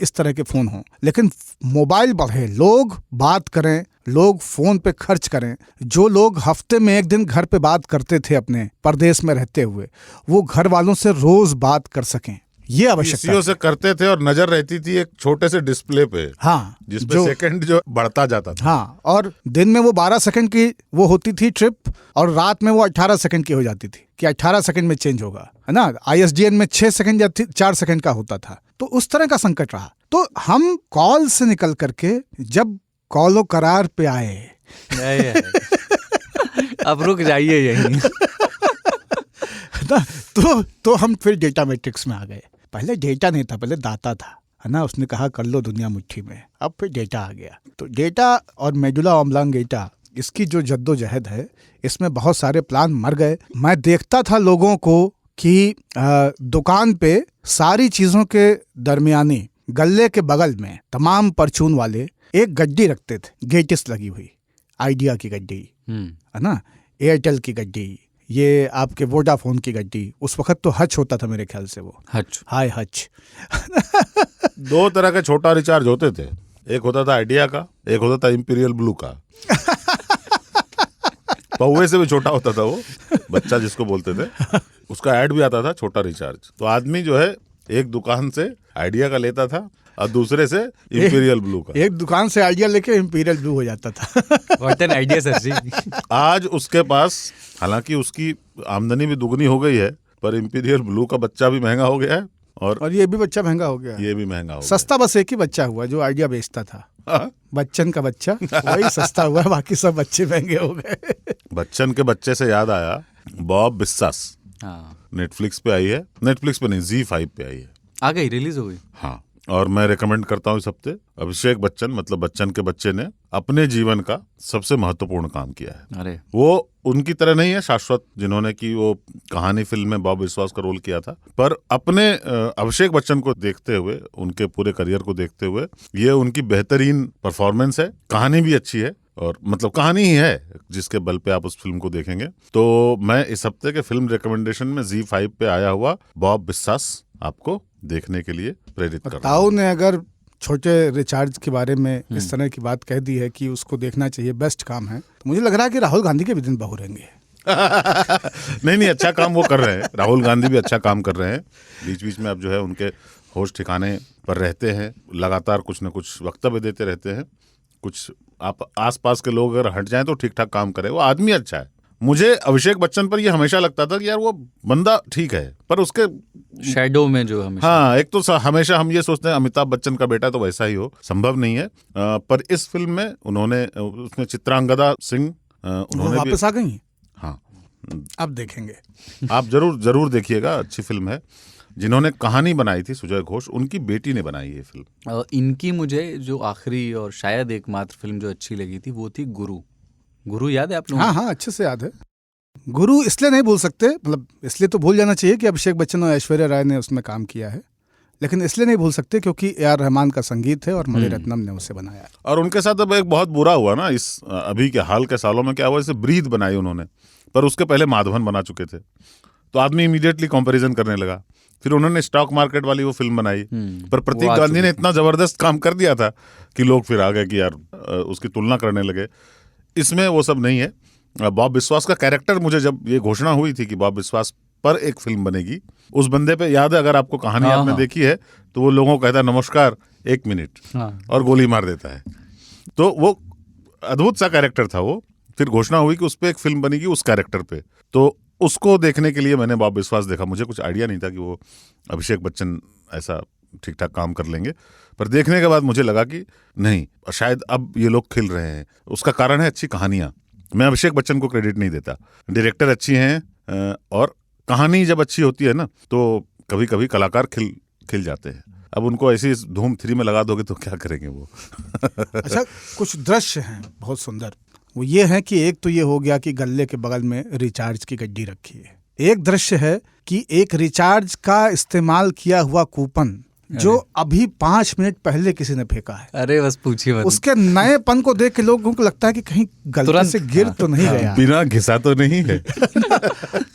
इस तरह के फोन हों, लेकिन मोबाइल बढ़े, लोग बात करें, लोग फोन पे खर्च करें। जो लोग हफ्ते में 1 दिन घर पे बात करते थे अपने परदेश में रहते हुए, वो घर वालों से रोज बात कर सकें। ये आवश्यकता पीसीओ से करते थे और नजर रहती थी एक छोटे से डिस्प्ले पे, हाँ, जिसपे सेकंड जो बढ़ता जाता था। हाँ, और दिन में वो 12 सेकंड की वो होती थी ट्रिप, और रात में वो 18 सेकंड की हो जाती थी कि 18 सेकंड में चेंज होगा, है ना। ISDN में 6 सेकंड या 4 सेकंड का होता था। तो उस तरह का संकट रहा। तो हम कॉल से निकल करके जब कॉलो करार पे आए अब रुक जाइए यहीं। ना, तो हम फिर डेटा मैट्रिक्स में आ गए। पहले डेटा नहीं था, पहले दाता था, है ना। उसने कहा कर लो दुनिया मुट्ठी में, अब फिर डेटा आ गया। तो डेटा और मेडुला ऑब्लांगेटा, इसकी जो जद्दोजहद है, इसमें बहुत सारे प्लान मर गए। मैं देखता था लोगों को कि दुकान पे सारी चीजों के दरमियानी गल्ले के बगल में तमाम परचून वाले एक गड्डी रखते थे, गेटिस लगी हुई, आइडिया की गड्डी, है ना, एयरटेल की गड्डी, ये आपके वोडाफोन की गड्डी। उस वक्त तो हच होता था मेरे ख्याल से, वो हच, हाय हच। 2 तरह के छोटा रिचार्ज होते थे, एक होता था आइडिया का, एक होता था इंपीरियल ब्लू का। पौवे से भी छोटा होता था वो, बच्चा जिसको बोलते थे, उसका ऐड भी आता था छोटा रिचार्ज। तो आदमी जो है एक दुकान से आइडिया का लेता था और दूसरे से इंपीरियल ब्लू का। एक दुकान से आइडिया लेके इंपीरियल ब्लू हो जाता था। व्हाट एन आइडिया सर जी। आज उसके पास, हालांकि उसकी आमदनी भी दुगनी हो गई है, पर इंपीरियल ब्लू का बच्चा भी महंगा हो गया है और ये भी बच्चा महंगा हो गया। ये भी महंगा हो गया। सस्ता बस एक ही बच्चा हुआ जो आइडिया बेचता था। बच्चन का बच्चा, वही सस्ता हुआ, बाकी सब बच्चे महंगे हो गए। बच्चन के बच्चे से याद आया, बॉब बिस्सास नेटफ्लिक्स पे आई है, नेटफ्लिक्स पे नहीं, ZEE5 पे आई है, आ गई, रिलीज हो गई। हाँ, और मैं रेकमेंड करता हूँ इस हफ्ते। अभिषेक बच्चन, मतलब बच्चन के बच्चे ने अपने जीवन का सबसे महत्वपूर्ण काम किया है। अरे वो उनकी तरह नहीं है शाश्वत, जिन्होंने की वो कहानी फिल्म में बॉब विश्वास का रोल किया था, पर अपने अभिषेक बच्चन को देखते हुए, उनके पूरे करियर को देखते हुए, ये उनकी बेहतरीन परफॉर्मेंस है। कहानी भी अच्छी है, और मतलब कहानी ही है जिसके बल पे आप उस फिल्म को देखेंगे। तो मैं इस हफ्ते के फिल्म रिकमेंडेशन में ZEE5 पे आया हुआ बॉब बिस्सास आपको देखने के लिए प्रेरित कर रहा हूं। ताऊ ने अगर छोटे रिचार्ज के बारे में इस तरह की बात कह दी है कि उसको देखना चाहिए, बेस्ट काम है, तो मुझे लग रहा है कि राहुल गांधी के भी दिन बहुरेंगे। नहीं, अच्छा काम वो कर रहे हैं, राहुल गांधी भी अच्छा काम कर रहे हैं। बीच बीच में अब जो है उनके होश ठिकाने पर रहते हैं, लगातार कुछ न कुछ वक्तव्य देते रहते हैं। कुछ आप आसपास के लोग अगर हट जाएं तो ठीक ठाक काम करे, वो आदमी अच्छा है। मुझे अभिषेक बच्चन पर ये हमेशा लगता था कि यार वो बंदा ठीक है, पर उसके शैडो में जो हमेशा, हाँ, एक तो हमेशा हम ये सोचते हैं अमिताभ बच्चन का बेटा तो वैसा ही हो, संभव नहीं है। पर इस फिल्म में उन्होंने, उसमें चित्रांगदा सिंह उन्होंने वापस आ गई। हाँ, अब देखेंगे। आप जरूर देखिएगा, अच्छी फिल्म है। जिन्होंने कहानी बनाई थी सुजय घोष, उनकी बेटी ने बनाई ये फिल्म। इनकी मुझे जो आखिरी और शायद एकमात्र फिल्म जो अच्छी लगी थी वो थी गुरु। गुरु याद है आप लोगों को? हाँ, अच्छे से याद है। गुरु इसलिए नहीं भूल सकते, मतलब इसलिए तो भूल जाना चाहिए कि अभिषेक बच्चन और ऐश्वर्या राय ने उसमें काम किया है, लेकिन इसलिए नहीं भूल सकते क्योंकि A.R. रहमान का संगीत है और मणि रत्नम ने उसे बनाया है। और उनके साथ अब एक बहुत बुरा हुआ ना, इस अभी के हाल के सालों में क्या हुआ, जैसे ब्रीथ बनाई उन्होंने, पर उसके पहले माधवन बना चुके थे, तो आदमी इमीडिएटली कंपैरिजन करने लगा। फिर उन्होंने स्टॉक मार्केट वाली वो फिल्म बनाई, पर प्रतीक गांधी ने इतना जबरदस्त काम कर दिया था कि लोग फिर आ गए कि यार उसकी तुलना करने लगे। इसमें वो सब नहीं है। बॉब बिस्वास का कैरेक्टर, मुझे जब ये घोषणा हुई थी कि बॉब बिस्वास पर एक फिल्म बनेगी, उस बंदे पे याद है, अगर आपको कहानी आपने देखी है तो वो लोगों को कहता है नमस्कार 1 मिनट, और गोली मार देता है। तो वो अद्भुत सा कैरेक्टर था वो। फिर घोषणा हुई कि उस पर एक फिल्म बनेगी उस कैरेक्टर पे, तो उसको देखने के लिए मैंने बॉब बिस्वास देखा। मुझे कुछ आइडिया नहीं था कि वो अभिषेक बच्चन ऐसा ठीक ठाक काम कर लेंगे, पर देखने के बाद मुझे लगा कि नहीं, शायद अब ये लोग खिल रहे हैं। उसका कारण है अच्छी कहानियां। मैं अभिषेक बच्चन को क्रेडिट नहीं देता, डायरेक्टर अच्छी हैं, और कहानी जब अच्छी होती है ना तो कभी कभी कलाकार खिल जाते हैं। अब उनको ऐसी धूम 3 में लगा दोगे तो क्या करेंगे वो। अच्छा, कुछ दृश्य हैं बहुत सुंदर। वो ये है कि एक तो ये हो गया कि गल्ले के बगल में रिचार्ज की गड्डी रखी है। एक दृश्य है कि एक रिचार्ज का इस्तेमाल किया हुआ कूपन जो अभी 5 मिनट पहले किसी ने फेंका है। अरे बस पूछिए मत। उसके नएपन को देख के लोगों को लगता है कि कहीं गलती से गिर तो नहीं गया, बिना घिसा तो नहीं है।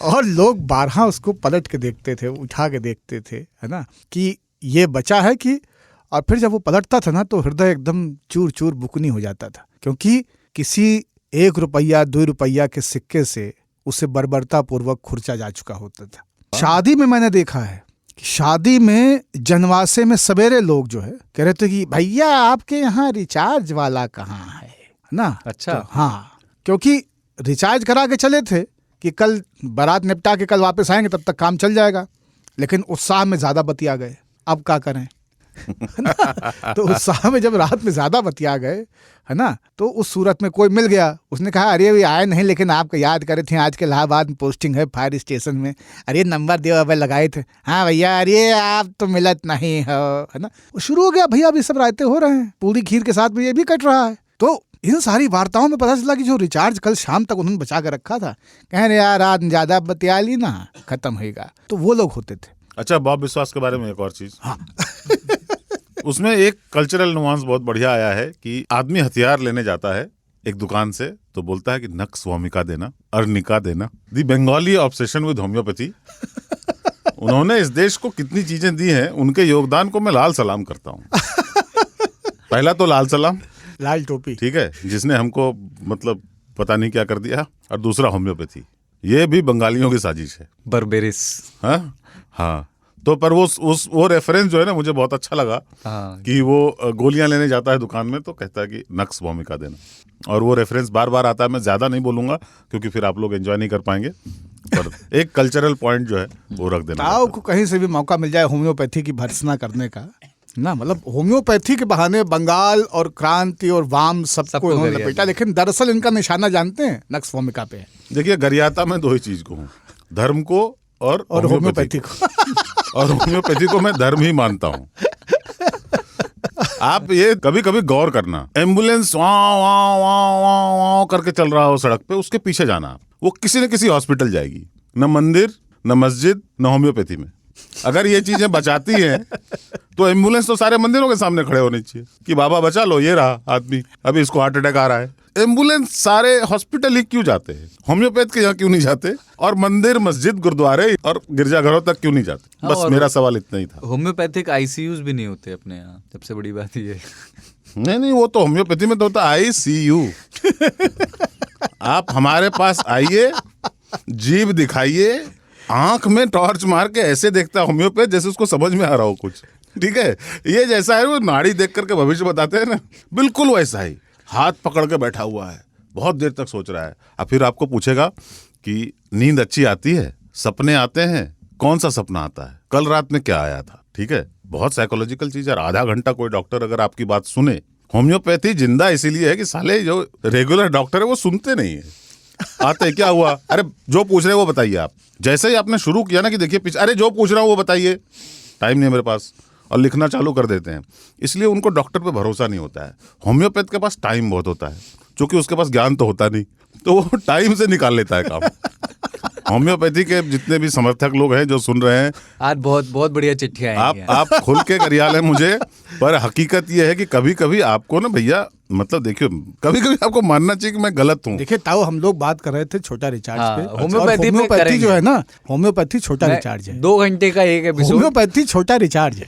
और लोग बारहा उसको पलट के देखते थे, उठा के देखते थे, है ना, कि ये बचा है कि। और फिर जब वो पलटता था ना तो हृदय एकदम चूर चूर बुकनी हो जाता था, क्योंकि किसी 1 रुपया 2 रुपया के सिक्के से उसे बर्बरता पूर्वक खुर्चा जा चुका होता था। शादी में मैंने देखा है शादी में जनवासे में सवेरे लोग जो है कह रहे थे कि भैया आपके यहाँ रिचार्ज वाला कहाँ है ना। अच्छा। तो हाँ, क्योंकि रिचार्ज करा के चले थे कि कल बारात निपटा के कल वापस आएंगे, तब तक काम चल जाएगा। लेकिन उत्साह में ज्यादा बतिया गए, अब क्या करें। तो उत्साह में जब रात में ज्यादा बतिया गए, है ना, तो उस सूरत में कोई मिल गया, उसने कहा अरे अभी आए नहीं लेकिन आपको याद करे थे, आज के इलाहाबाद में पोस्टिंग है फायर स्टेशन में, अरे नंबर दियो अब लगाए थे। हाँ भैया, अरे आप तो मिलत नहीं हो, है ना। वो शुरू हो गया, भैया अभी सब रायते हो रहे हैं, पूरी खीर के साथ में ये भी कट रहा है। तो इन सारी वार्ताओं में पता चला कि जो रिचार्ज कल शाम तक उन्होंने बचा कर रखा था, कह रहे यार रात ज्यादा बतिया ली ना, खत्म होगा। तो वो लोग होते थे। अच्छा, बॉब विश्वास के बारे में एक और चीज। हाँ। उसमें एक कल्चरल नुआंस बहुत बढ़िया आया है कि आदमी हथियार लेने जाता है एक दुकान से, तो बोलता है कि नक स्वामिका देना, अर्निका देना। दी बंगाली ऑब्सेशन विद होम्योपैथी। उन्होंने इस देश को कितनी चीजें दी हैं, उनके योगदान को मैं लाल सलाम करता हूँ। पहला तो लाल सलाम, लाल टोपी, ठीक है, जिसने हमको मतलब पता नहीं क्या कर दिया। और दूसरा होम्योपैथी, ये भी बंगालियों की साजिश है। बर्बेरिस। हाँ। तो पर वो रेफरेंस जो है ना, मुझे बहुत अच्छा लगा। कि वो गोलियां लेने जाता है दुकान में, तो कहता है कि नक्स भूमिका देना। और वो रेफरेंस बार बार आता है। मैं ज्यादा नहीं बोलूंगा क्योंकि फिर आप लोग एंजॉय नहीं कर पाएंगे, पर एक कल्चरल पॉइंट जो है वो रख देना। ताऊ को कहीं से भी मौका मिल जाए होम्योपैथी की भर्त्सना करने का ना, मतलब होम्योपैथी के बहाने बंगाल और क्रांति और वाम सबको इन्होंने लपेटा, लेकिन दरअसल इनका निशाना जानते हैं, नक्स भूमिका पे है। देखिए, गरियाता में दो ही चीज को हूँ, धर्म को और होम्योपैथी को। और होम्योपैथी को मैं धर्म ही मानता हूँ। आप ये कभी कभी गौर करना, एम्बुलेंस वाँ वाँ वाँ वाँ वाँ करके चल रहा हो सड़क पे, उसके पीछे जाना, वो किसी न किसी हॉस्पिटल जाएगी, न मंदिर, न मस्जिद, न होम्योपैथी में। अगर ये चीजें बचाती हैं तो एम्बुलेंस तो सारे मंदिरों के सामने खड़े होने चाहिए कि बाबा बचा लो, ये रहा आदमी, अभी इसको हार्ट अटैक आ रहा है। एम्बुलेंस सारे हॉस्पिटल ही क्यों जाते हैं, होम्योपैथ के यहाँ क्यों नहीं जाते? और मंदिर, मस्जिद, गुरुद्वारे और गिरजाघरों तक क्यों नहीं जाते? बस मेरा सवाल इतना ही था। होम्योपैथिक आईसीयूज भी नहीं होते अपने यहाँ, सबसे बड़ी बात ये। नहीं, वो तो होम्योपैथी में तो होता ICU। आप हमारे पास आइए, जीभ दिखाइए, आंख में टॉर्च मार के ऐसे देखता होम्योपैथ जैसे उसको समझ में आ रहा हो कुछ, ठीक है। ये जैसा है वो नाड़ी देख करके भविष्य बताते हैं ना, बिल्कुल वैसा ही हाथ पकड़ के बैठा हुआ है, बहुत देर तक सोच रहा है। अब फिर आपको पूछेगा कि नींद अच्छी आती है, सपने आते हैं, कौन सा सपना आता है, कल रात में क्या आया था, ठीक है। बहुत साइकोलॉजिकल चीज है। आधा घंटा कोई डॉक्टर अगर आपकी बात सुने, होम्योपैथी जिंदा इसीलिए है कि साले जो रेगुलर डॉक्टर है वो सुनते नहीं है। आते क्या हुआ, अरे जो पूछ रहे हैं वो बताइए आप। जैसे ही आपने शुरू किया ना कि देखिए पीछे, अरे जो पूछ रहा हूँ वो बताइए, टाइम नहीं है मेरे पास, और लिखना चालू कर देते हैं। इसलिए उनको डॉक्टर पे भरोसा नहीं होता है। होम्योपैथ के पास टाइम बहुत होता है, क्योंकि उसके पास ज्ञान तो होता नहीं, तो वो टाइम से निकाल लेता है काम। होम्योपैथी के जितने भी समर्थक लोग हैं जो सुन रहे हैं, आज बहुत बहुत बढ़िया चिट्ठियां आई हैं। आप खुल के करिया लें मुझे। पर हकीकत ये है कि कभी कभी आपको ना भैया, मतलब देखियो, कभी कभी आपको मानना चाहिए कि मैं गलत हूँ। देखिए ताऊ, हम लोग बात कर रहे थे छोटा रिचार्ज पे। होम्योपैथी जो है ना, होम्योपैथी छोटा रिचार्ज है। 2 घंटे का एक एपिसोड। होम्योपैथी छोटा रिचार्ज है।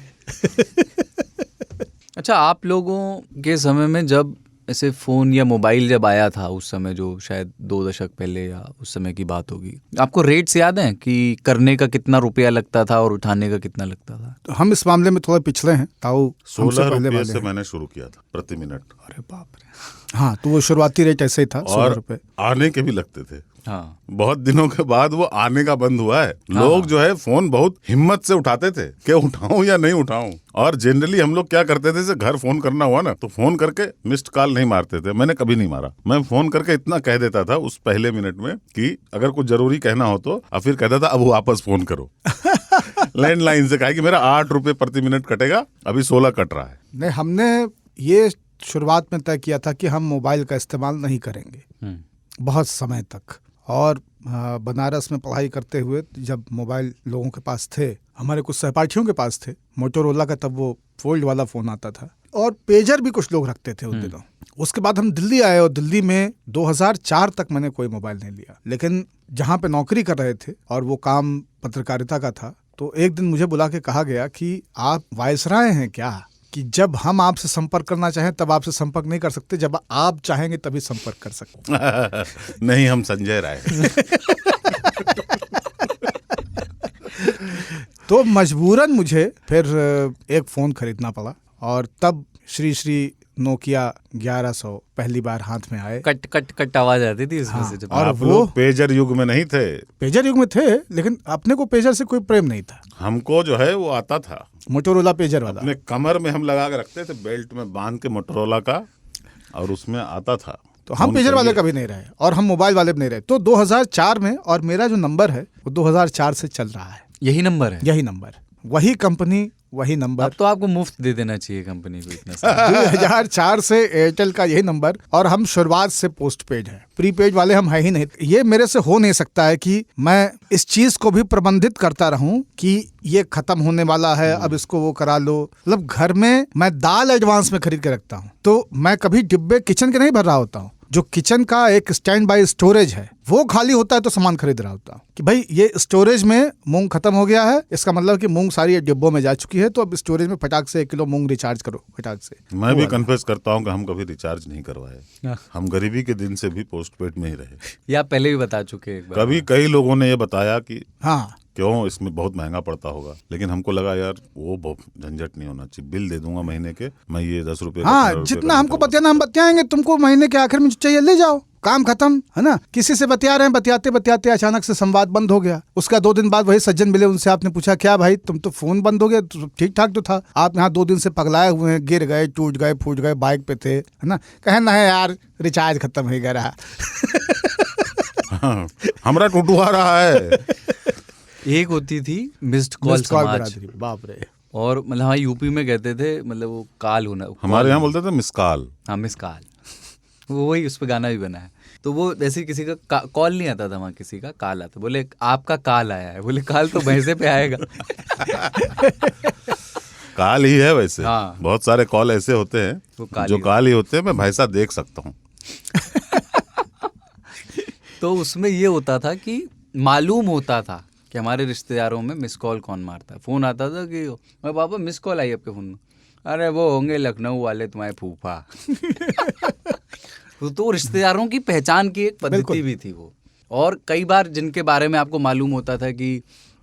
अच्छा, आप लोगों के समय में जब ऐसे फोन या मोबाइल जब आया था, उस समय जो शायद 2 दशक पहले या उस समय की बात होगी, आपको रेट्स याद हैं कि करने का कितना रुपया लगता था और उठाने का कितना लगता था? तो हम इस मामले में थोड़ा पिछले हैं ताऊ। 16 रुपये से मैंने शुरू किया था प्रति मिनट। अरे बाप रे। हाँ, तो वो शुरुआती रेट ऐसे ही था, 16 रुपए। आने के भी लगते थे। हाँ, बहुत दिनों के बाद वो आने का बंद हुआ है। लोग जो है फोन बहुत हिम्मत से उठाते थे कि उठाऊं या नहीं उठाऊं। और जनरली हम लोग क्या करते थे, घर फोन करना हुआ ना, तो फोन करके मिस्ड कॉल नहीं मारते थे। मैंने कभी नहीं मारा। मैं फोन करके इतना कह देता था उस पहले मिनट में कि अगर कुछ जरूरी कहना हो तो, और फिर कहता था अब वापस फोन करो। लैंडलाइन से कहा कि मेरा 8 रुपए प्रति मिनट कटेगा, अभी 16 कट रहा है। नहीं, हमने ये शुरुआत में तय किया था कि हम मोबाइल का इस्तेमाल नहीं करेंगे बहुत समय तक। और बनारस में पढ़ाई करते हुए जब मोबाइल लोगों के पास थे, हमारे कुछ सहपाठियों के पास थे, मोटोरोला का तब वो फोल्ड वाला फोन आता था, और पेजर भी कुछ लोग रखते थे उन दिनों। उसके बाद हम दिल्ली आए, और दिल्ली में 2004 तक मैंने कोई मोबाइल नहीं लिया। लेकिन जहाँ पे नौकरी कर रहे थे और वो काम पत्रकारिता का था, तो एक दिन मुझे बुला के कहा गया कि आप वायसराय हैं क्या, कि जब हम आपसे संपर्क करना चाहें तब आपसे संपर्क नहीं कर सकते, जब आप चाहेंगे तभी संपर्क कर सकते। नहीं, हम संजय राय। तो मजबूरन मुझे फिर एक फ़ोन खरीदना पड़ा और तब श्री श्री नोकिया 1100 पहली बार हाथ में आए। कट कट कट आवाज आती थी इसमें से जब और आप वो लोग पेजर युग में नहीं थे। पेजर युग में थे, लेकिन अपने को पेजर से कोई प्रेम नहीं था। हमको जो है वो आता था, मोटोरोला पेजर वाला। अपने कमर में हम लगा के रखते थे, बेल्ट में बांध के मोटोरोला का, और उसमें आता था। तो हम पेजर वाले कभी नहीं रहे और हम मोबाइल वाले भी नहीं रहे। तो 2004 में, और मेरा जो नंबर है वो 2004 से चल रहा है। यही नंबर है, यही नंबर, वही कंपनी, वही नंबर। अब तो आपको मुफ्त दे देना चाहिए कंपनी को इतना 2004 से एयरटेल का यही नंबर, और हम शुरुआत से पोस्ट पेड है, प्रीपेड वाले हम है ही नहीं। ये मेरे से हो नहीं सकता है कि मैं इस चीज को भी प्रबंधित करता रहूं कि ये खत्म होने वाला है, अब इसको वो करा लो। मतलब घर में मैं दाल एडवांस में खरीद के रखता हूँ, तो मैं कभी डिब्बे किचन के नहीं भर रहा होता हूँ। जो किचन का एक स्टैंड बाय स्टोरेज है वो खाली होता है तो सामान खरीद रहा होता हूँ कि भाई ये स्टोरेज में मूंग खत्म हो गया है, इसका मतलब कि मूंग सारी डिब्बों में जा चुकी है, तो अब स्टोरेज में फटाक से 1 किलो मूंग रिचार्ज करो फटाक से। मैं भी कन्फेस करता हूँ कि हम कभी रिचार्ज नहीं करवाए। हम गरीबी के दिन से भी पोस्ट पेड में ही रहे। ये आप पहले भी बता चुके एक बार। कभी कई लोगों ने ये बताया कि हाँ क्यों इसमें बहुत महंगा पड़ता होगा, लेकिन हमको लगा यार वो बहुत झंझट नहीं होना चाहिए। बिल दे दूंगा महीने के, मैं ये 10 रुपए हाँ, जितना हमको बतियाना हम बतियाएंगे, तुमको महीने के आखिर में जो चाहिए ले जाओ, काम खत्म है ना। किसी से बतिया रहे हैं, बतियाते बतियाते अचानक से संवाद बंद हो गया। उसका 2 दिन बाद वही सज्जन मिले, उनसे आपने पूछा क्या भाई तुम तो फोन बंद हो गया, तो ठीक ठाक तो था, आप यहाँ 2 दिन से पगलाए हुए हैं, गिर गए, टूट गए, फूट गए, बाइक पे थे, है ना। कहे ना है यार रिचार्ज खत्म हो गया रहा। हमारा टूटुआ रहा है। एक होती थी मिस्ड कॉल समाज, बाप रे। और मतलब हाँ यूपी में कहते थे, मतलब वो काल होना, हमारे यहाँ बोलते थे मिसकाल। हाँ मिसकाल, वो वही उस पर गाना भी बना है। तो वो ऐसे किसी का कॉल नहीं आता था, वहाँ किसी का काल आता, बोले आपका काल आया है, बोले काल तो भैंसे पे आएगा। काल ही है वैसे। हाँ। बहुत सारे कॉल ऐसे होते हैं जो काल ही होते हैं, मैं भैंसा देख सकता हूँ। तो उसमें ये होता था कि मालूम होता था कि हमारे रिश्तेदारों में मिस कॉल कौन मारता है। फ़ोन आता था कि मैं पापा मिस कॉल आई आपके फ़ोन में, अरे वो होंगे लखनऊ वाले तुम्हारे फूफा। तो रिश्तेदारों की पहचान की एक पद्धति भी थी वो। और कई बार जिनके बारे में आपको मालूम होता था कि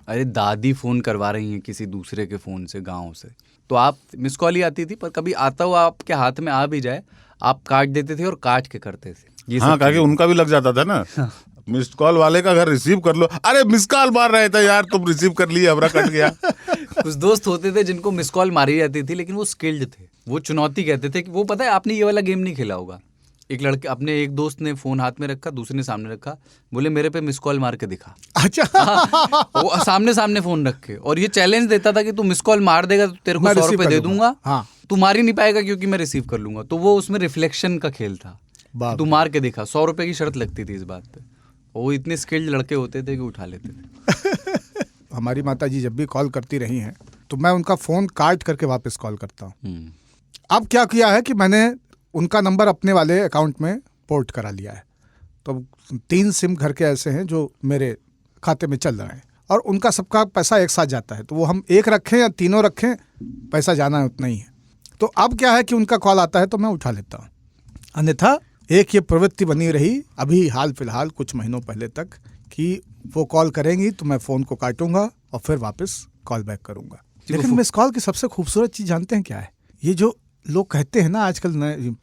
अरे दादी फ़ोन करवा रही हैं किसी दूसरे के फ़ोन से गाँव से, तो आप मिस कॉल ही आती थी, पर कभी आता हुआ आपके हाथ में आ भी जाए आप काट देते थे और काट के करते थे। हाँ, कहा कि उनका भी लग जाता था ना। मिस्ड कॉल वाले का घर रिसीव कर लो, अरे मिस कॉल मार रहे थे यार, तुम रिसीव कर लिए, हमारा कट गया। कुछ दोस्त होते थे जिनको मिस कॉल मारी जाती थी, लेकिन वो स्किल्ड थे, वो चुनौती कहते थे कि वो पता है आपने ये वाला गेम नहीं खेला होगा। एक लड़के, अपने एक दोस्त ने फोन हाथ में रखा, दूसरे ने सामने रखा, बोले मेरे पे मिस कॉल मार के दिखा। अच्छा। वो सामने सामने फोन रखे और ये चैलेंज देता था कि तू मिस कॉल मार देगा तो तेरे को 100 रुपए दे दूंगा। हाँ। तू मार ही नहीं पाएगा क्योंकि मैं रिसीव कर लूंगा। तो वो उसमें रिफ्लेक्शन का खेल था, तू मार के दिखा। 100 रुपए की शर्त लगती थी इस बात पे। वो इतने स्किल्ड लड़के होते थे कि उठा लेते थे। हमारी माता जी जब भी कॉल करती रही हैं तो मैं उनका फ़ोन काट करके वापस कॉल करता हूँ। अब क्या किया है कि मैंने उनका नंबर अपने वाले अकाउंट में पोर्ट करा लिया है। तो 3 सिम घर के ऐसे हैं जो मेरे खाते में चल रहे हैं और उनका सबका पैसा एक साथ जाता है। तो वो हम एक रखें या तीनों रखें, पैसा जाना है उतना ही है। तो अब क्या है कि उनका कॉल आता है तो मैं उठा लेता हूँ। अन्यथा एक ये प्रवृत्ति बनी रही अभी हाल फिलहाल कुछ महीनों पहले तक कि वो कॉल करेंगी तो मैं फ़ोन को काटूंगा और फिर वापस कॉल बैक करूंगा। लेकिन मिस कॉल की सबसे खूबसूरत चीज़ जानते हैं क्या है? ये जो लोग कहते हैं ना आजकल,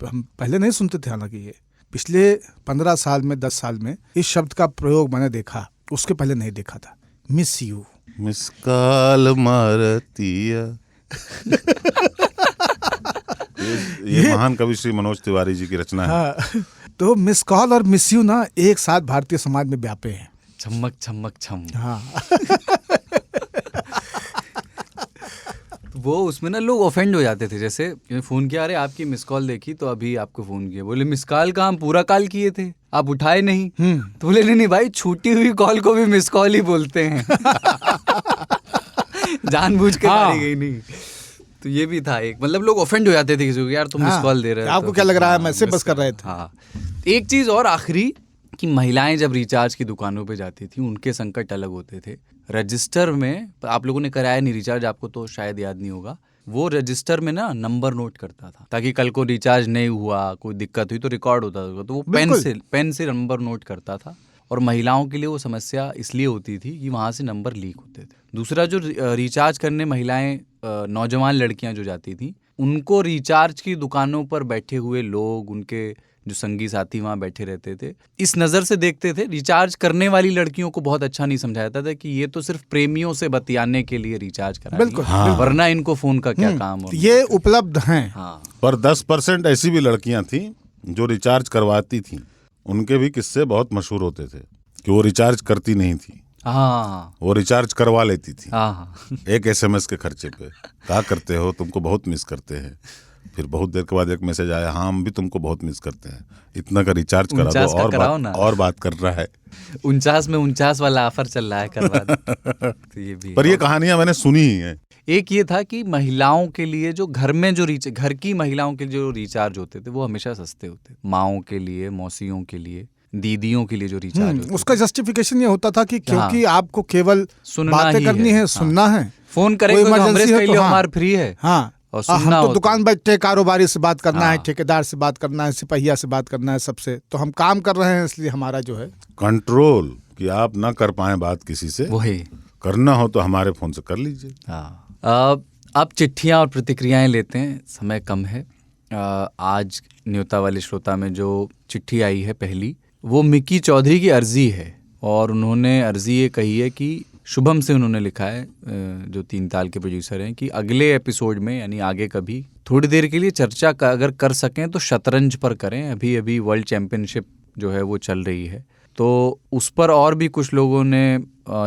हम पहले नहीं सुनते थे, हालांकि ये पिछले 15 साल में 10 साल में इस शब्द का प्रयोग मैंने देखा, उसके पहले नहीं देखा था। मिस यू, मिस कॉल मारतिया। ये महान कवि श्री मनोज तिवारी जी की रचना है। हाँ, तो मिस कॉल और मिस यू ना एक साथ भारतीय समाज में व्यापे हैं। छमक छमक छम। हाँ। वो उसमें ना लोग ऑफेंड हो जाते थे। जैसे फोन किया, अरे आपकी मिस कॉल देखी तो अभी आपको फोन किया। बोले मिस कॉल का हम पूरा कॉल किए थे, आप उठाए नहीं। तो बोले नहीं भाई, छूटी हुई कॉल को भी मिस कॉल ही बोलते हैं। जानबूझ के मारी गई नहीं। तो ये भी था एक, मतलब लोग ऑफेंड हो जाते थे किसी को, यार तुम मिस कॉल दे रहे हो, आपको क्या लग रहा है, मैसेज बस कर रहे थे। हाँ, एक चीज और आखिरी कि महिलाएं जब रिचार्ज की दुकानों पे जाती थी उनके संकट अलग होते थे। रजिस्टर में, आप लोगों ने कराया नहीं रिचार्ज, आपको तो शायद याद नहीं होगा, वो रजिस्टर में ना नंबर नोट करता था ताकि कल को रिचार्ज नहीं हुआ, कोई दिक्कत हुई तो रिकॉर्ड होता था। तो वो पेन से नंबर नोट करता था और महिलाओं के लिए वो समस्या इसलिए होती थी कि वहाँ से नंबर लीक होते थे। दूसरा जो रिचार्ज करने महिलाएं, नौजवान लड़कियां जो जाती थी, उनको रिचार्ज की दुकानों पर बैठे हुए लोग, उनके जो संगी साथी वहाँ बैठे रहते थे, इस नज़र से देखते थे। रिचार्ज करने वाली लड़कियों को बहुत अच्छा नहीं समझाया था कि ये तो सिर्फ प्रेमियों से बतियाने के लिए रिचार्ज करा, बिल्कुल, वरना इनको फोन का क्या काम हो। ये उपलब्ध हैं। हाँ, पर 10% ऐसी भी लड़कियां थी जो रिचार्ज करवाती थी। उनके भी किस्से बहुत मशहूर होते थे कि वो रिचार्ज करती नहीं थी, हाँ, वो रिचार्ज करवा लेती थी हाँ, एक SMS के खर्चे पे। क्या करते हो, तुमको बहुत मिस करते हैं। फिर बहुत देर के बाद एक मैसेज आया, हाँ हम भी तुमको बहुत मिस करते हैं, इतना का रिचार्ज करा 49 दो। का और बात कर रहा है 49 में 49 वाला ऑफर चल रहा है, करवा दो। तो ये भी पर ये कहानियां मैंने सुनी ही है। एक ये था कि महिलाओं के लिए जो घर में जो घर की महिलाओं के जो रिचार्ज होते थे वो हमेशा सस्ते होते थे। माओं के लिए, मौसियों के लिए, दीदियों के लिए जो रिचार्ज होते उसका जस्टिफिकेशन ये होता था कि क्योंकि आपको केवल सुनना बातें ही करनी है, सुनना है, फोन करेंगे कोई तो इमरजेंसी हमरे है के तो लिए हाँ। हमार फ्री है। हाँ, और हम सुनना तो हो दुकान बैठे कारोबारी से बात करना है, हाँ। ठेकेदार से बात करना है, सिपहिया से बात करना है, सबसे। तो हम काम कर रहे हैं, इसलिए हमारा जो है कंट्रोल कि आप ना कर पाए बात किसी से, वही करना हो तो हमारे फोन से कर लीजिए। हाँ। अब चिट्ठियाँ और प्रतिक्रियाएं लेते हैं, समय कम है। आज न्योता वाले श्रोता में जो चिट्ठी आई है पहली, वो मिकी चौधरी की अर्जी है। और उन्होंने अर्जी ये कही है कि शुभम से उन्होंने लिखा है, जो 3 ताल के प्रोड्यूसर हैं, कि अगले एपिसोड में यानी आगे कभी थोड़ी देर के लिए चर्चा अगर कर सकें तो शतरंज पर करें। अभी अभी वर्ल्ड चैंपियनशिप जो है वो चल रही है, तो उस पर और भी कुछ लोगों ने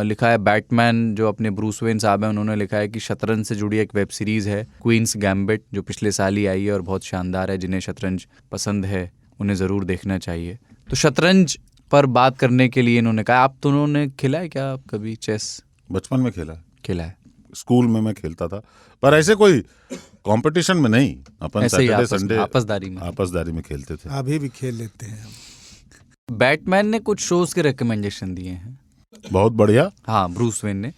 लिखा है। बैटमैन जो अपने ब्रूस वेन साहब हैं, उन्होंने लिखा है कि शतरंज से जुड़ी एक वेब सीरीज़ है क्वींस गैम्बिट, जो पिछले साल ही आई है और बहुत शानदार है। जिन्हें शतरंज पसंद है उन्हें ज़रूर देखना चाहिए। तो शतरंज पर बात करने के लिए इन्होंने कहा। आप दोनों ने खेला है क्या कभी चेस? बचपन में खेला है, स्कूल में मैं खेलता था, पर ऐसे कोई कंपटीशन में नहीं। अपन सैटरडे संडे आपसदारी में खेलते थे। अभी भी खेल लेते हैं। बैटमैन ने कुछ शोज के रिकमेंडेशन दिए हैं, बहुत बढ़िया। हाँ, ब्रूस वेन ने।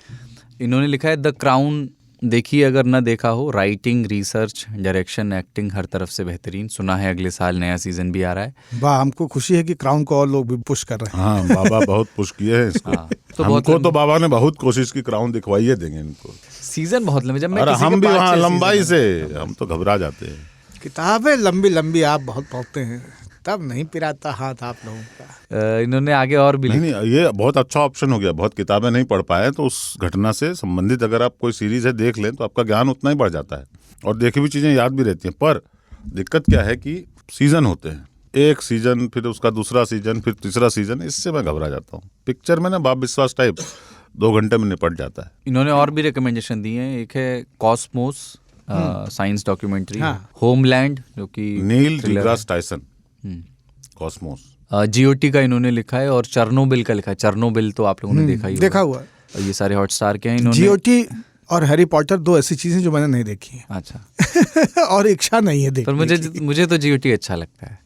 इन्होंने लिखा है द क्राउन देखिए अगर ना देखा हो। राइटिंग, रिसर्च, डायरेक्शन, एक्टिंग हर तरफ से बेहतरीन। सुना है अगले साल नया सीजन भी आ रहा है। वाह, हमको खुशी है कि क्राउन को और लोग भी पुश कर रहे हैं। हाँ, बाबा बहुत पुश किए हैं इसको। हाँ, तो हमको तो बाबा ने बहुत कोशिश की, क्राउन दिखवाइए देंगे इनको। सीजन बहुत लंबे, जब मैं और किसी हम के भी पास वहाँ से लंबाई सीजन से हम तो घबरा जाते हैं। किताबें लंबी लंबी आप बहुत पढ़ते हैं, तब नहीं पिराता हाथ आप लोगों का। इन्होंने आगे और भी नहीं, ये बहुत अच्छा ऑप्शन हो गया। बहुत किताबें नहीं पढ़ पाए तो उस घटना से संबंधित अगर आप कोई सीरीज है देख लें तो आपका ज्ञान उतना ही बढ़ जाता है और देखी हुई चीजें याद भी रहती हैं। पर दिक्कत क्या है कि सीजन होते हैं, एक सीजन, फिर उसका दूसरा सीजन, फिर तीसरा सीजन, इससे मैं घबरा जाता हूँ। पिक्चर में ना बाप विश्वास टाइप 2 घंटे में निपट जाता है। इन्होंने और भी रिकमेंडेशन दिए हैं। एक है कॉस्मोस, साइंस डॉक्यूमेंट्री। होमलैंड जो कि नील डिग्रास टाइसन, कॉस्मोस। जीओटी का इन्होंने लिखा है और चर्नोबिल का लिखा है। चर्नोबिल तो आप लोगों ने देखा ही देखा हुआ। और ये सारे हॉटस्टार के हैं। इन्होंने जीओटी और हैरी पॉटर 2 ऐसी चीजें जो मैंने नहीं देखी हैं। अच्छा। और इच्छा नहीं है देखने पर की। मुझे तो जीओटी अच्छा लगता है।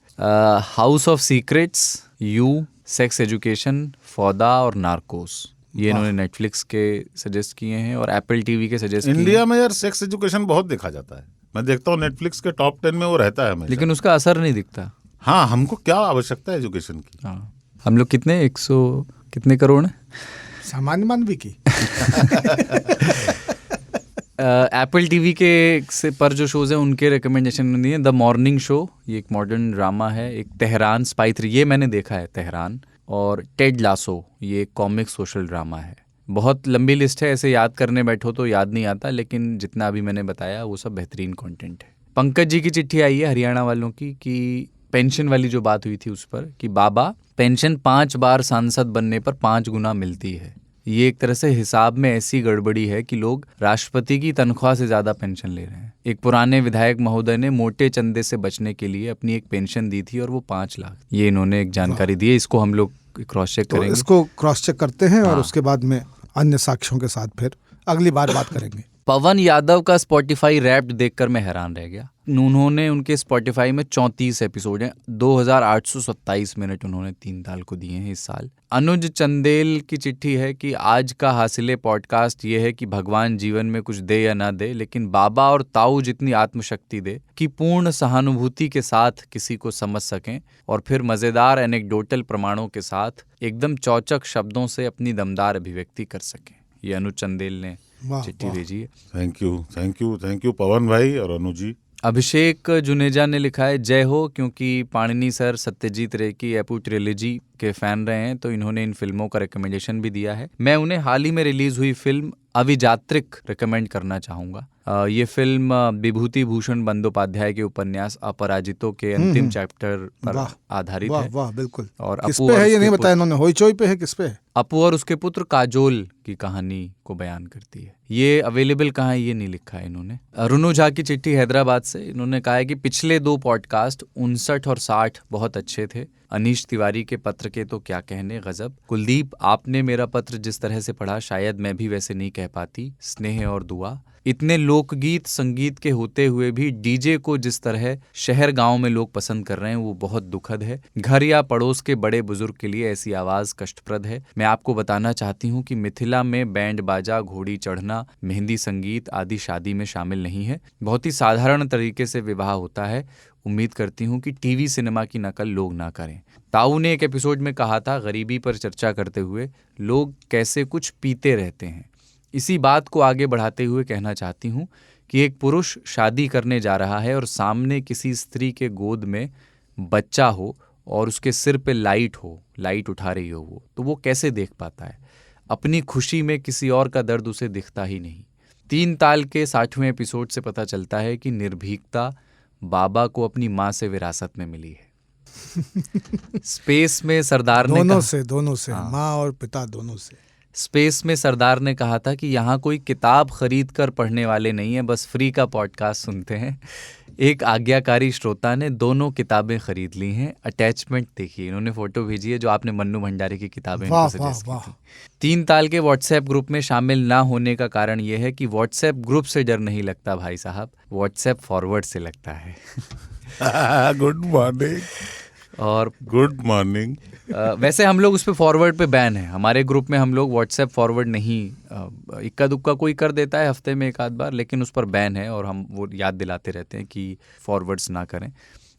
House of secrets, you, sex education, फौदा और नार्कोस, ये इन्होंने नेटफ्लिक्स के सजेस्ट किए हैं और एप्पल टीवी के सजेस्ट किए हैं। इंडिया में यार सेक्स एजुकेशन बहुत देखा जाता है। मैं देखता हूँ नेटफ्लिक्स के टॉप 10 में वो रहता है हमेशा। लेकिन उसका असर नहीं दिखता। हाँ, हमको क्या आवश्यकता है एजुकेशन की। हाँ, हम लोग कितने 100 कितने करोड़ हैं? सामान्य मानवी की। एप्पल टीवी के पर जो शोज हैं उनके रिकमेंडेशन दिए। द मॉर्निंग शो, ये एक मॉडर्न ड्रामा है। एक तेहरान स्पाई 3, ये मैंने देखा है तेहरान। और टेड लासो, ये एक कॉमिक सोशल ड्रामा है। बहुत लंबी लिस्ट है, ऐसे याद करने बैठो तो याद नहीं आता, लेकिन जितना अभी मैंने बताया वो सब बेहतरीन कंटेंट है। पंकज जी की चिट्ठी आई है हरियाणा वालों की कि पेंशन वाली जो बात हुई थी उस पर, कि बाबा पेंशन 5 बार सांसद बनने पर 5 गुना मिलती है। ये एक तरह से हिसाब में ऐसी गड़बड़ी है कि लोग राष्ट्रपति की तनख्वाह से ज्यादा पेंशन ले रहे हैं। एक पुराने विधायक महोदय ने मोटे चंदे से बचने के लिए अपनी एक पेंशन दी थी और वो 5 लाख। ये इन्होंने एक जानकारी दी है, इसको हम लोग क्रॉस चेक करेंगे। इसको क्रॉस चेक करते हैं और उसके बाद में अन्य साक्ष्यों के साथ फिर अगली बार बात करेंगे। पवन यादव का स्पॉटिफाई रैप्ड देखकर मैं हैरान रह गया। उन्होंने उनके स्पॉटिफाई में 34 एपिसोड हैं, 2827 मिनट उन्होंने 3 ताल को दिए हैं इस साल। अनुज चंदेल की चिट्ठी है कि आज का हासिले पॉडकास्ट ये है कि भगवान जीवन में कुछ दे या ना दे, लेकिन बाबा और ताऊ जितनी आत्मशक्ति दे कि पूर्ण सहानुभूति के साथ किसी को समझ सकें और फिर मजेदार एनेक्डोटल प्रमाणों के साथ एकदम चौचक शब्दों से अपनी दमदार अभिव्यक्ति कर सकें। ये अनुज चंदेल ने चिट्ठी भेजी है। थैंक यू पवन भाई और अनुज जी। अभिषेक जुनेजा ने लिखा है, जय हो, क्योंकि पाणिनी सर सत्यजीत रे की एपू ट्रिलॉजी के फैन रहे हैं तो इन्होंने इन फिल्मों का रिकमेंडेशन भी दिया है। मैं उन्हें हाल ही में रिलीज हुई फिल्म अविजात्रिक रिकमेंड करना चाहूँगा। ये फिल्म विभूति भूषण बंदोपाध्याय के उपन्यास अपराजितों के अंतिम चैप्टर पर आधारित है। वाह बिल्कुल। और किस पे है ये नहीं बताया इन्होंने, होइचोई पे है, किस पे है? अपू और उसके पुत्र काजोल की कहानी को बयान करती है। ये अवेलेबल कहाँ है ये नहीं लिखा है इन्होंने। रुनु झा की चिट्ठी हैदराबाद से, इन्होंने कहा है कि पिछले 2 पॉडकास्ट 59 और 60 बहुत अच्छे थे। अनीश तिवारी के पत्र के तो क्या कहने, गजब। कुलदीप, आपने मेरा पत्र जिस तरह से पढ़ा शायद मैं भी वैसे नहीं कह पाती। स्नेह और दुआ। इतने लोकगीत संगीत के होते हुए भी डीजे को जिस तरह शहर गांव में लोग पसंद कर रहे हैं वो बहुत दुखद है। घर या पड़ोस के बड़े बुजुर्ग के लिए ऐसी आवाज कष्टप्रद है। मैं आपको बताना चाहती हूँ कि मिथिला में बैंड बाजा, घोड़ी चढ़ना, मेहंदी संगीत आदि शादी में शामिल नहीं है। बहुत ही साधारण तरीके से विवाह होता है। उम्मीद करती हूँ कि टीवी सिनेमा की नकल लोग ना करें। ताऊ ने एक एपिसोड में कहा था, गरीबी पर चर्चा करते हुए, लोग कैसे कुछ पीते रहते हैं। इसी बात को आगे बढ़ाते हुए कहना चाहती हूँ कि एक पुरुष शादी करने जा रहा है और सामने किसी स्त्री के गोद में बच्चा हो और उसके सिर पे लाइट उठा रही हो वो, तो वो कैसे देख पाता है? अपनी खुशी में किसी और का दर्द उसे दिखता ही नहीं। 3 ताल के 60वें एपिसोड से पता चलता है कि निर्भीकता बाबा को अपनी माँ से विरासत में मिली है। स्पेस में सरदार ने दोनों से माँ और पिता दोनों से। स्पेस में सरदार ने कहा था कि यहाँ कोई किताब खरीद कर पढ़ने वाले नहीं है, बस फ्री का पॉडकास्ट सुनते हैं। एक आज्ञाकारी श्रोता ने दोनों किताबें खरीद ली हैं। अटैचमेंट देखिए, इन्होंने फोटो भेजी है जो आपने मन्नू भंडारी की किताबें सजेस्ट की थी। 3 ताल के व्हाट्सएप ग्रुप में शामिल ना होने का कारण यह है कि व्हाट्सएप ग्रुप से डर नहीं लगता भाई साहब, व्हाट्सएप फॉरवर्ड से लगता है। Good morning. और गुड मॉर्निंग। वैसे हम लोग उस पर फॉरवर्ड पे बैन है। हमारे ग्रुप में हम लोग व्हाट्सएप फॉरवर्ड नहीं, इक्का दुक्का कोई कर देता है हफ्ते में 1 आध बार, लेकिन उस पर बैन है और हम वो याद दिलाते रहते हैं कि फॉरवर्ड्स ना करें।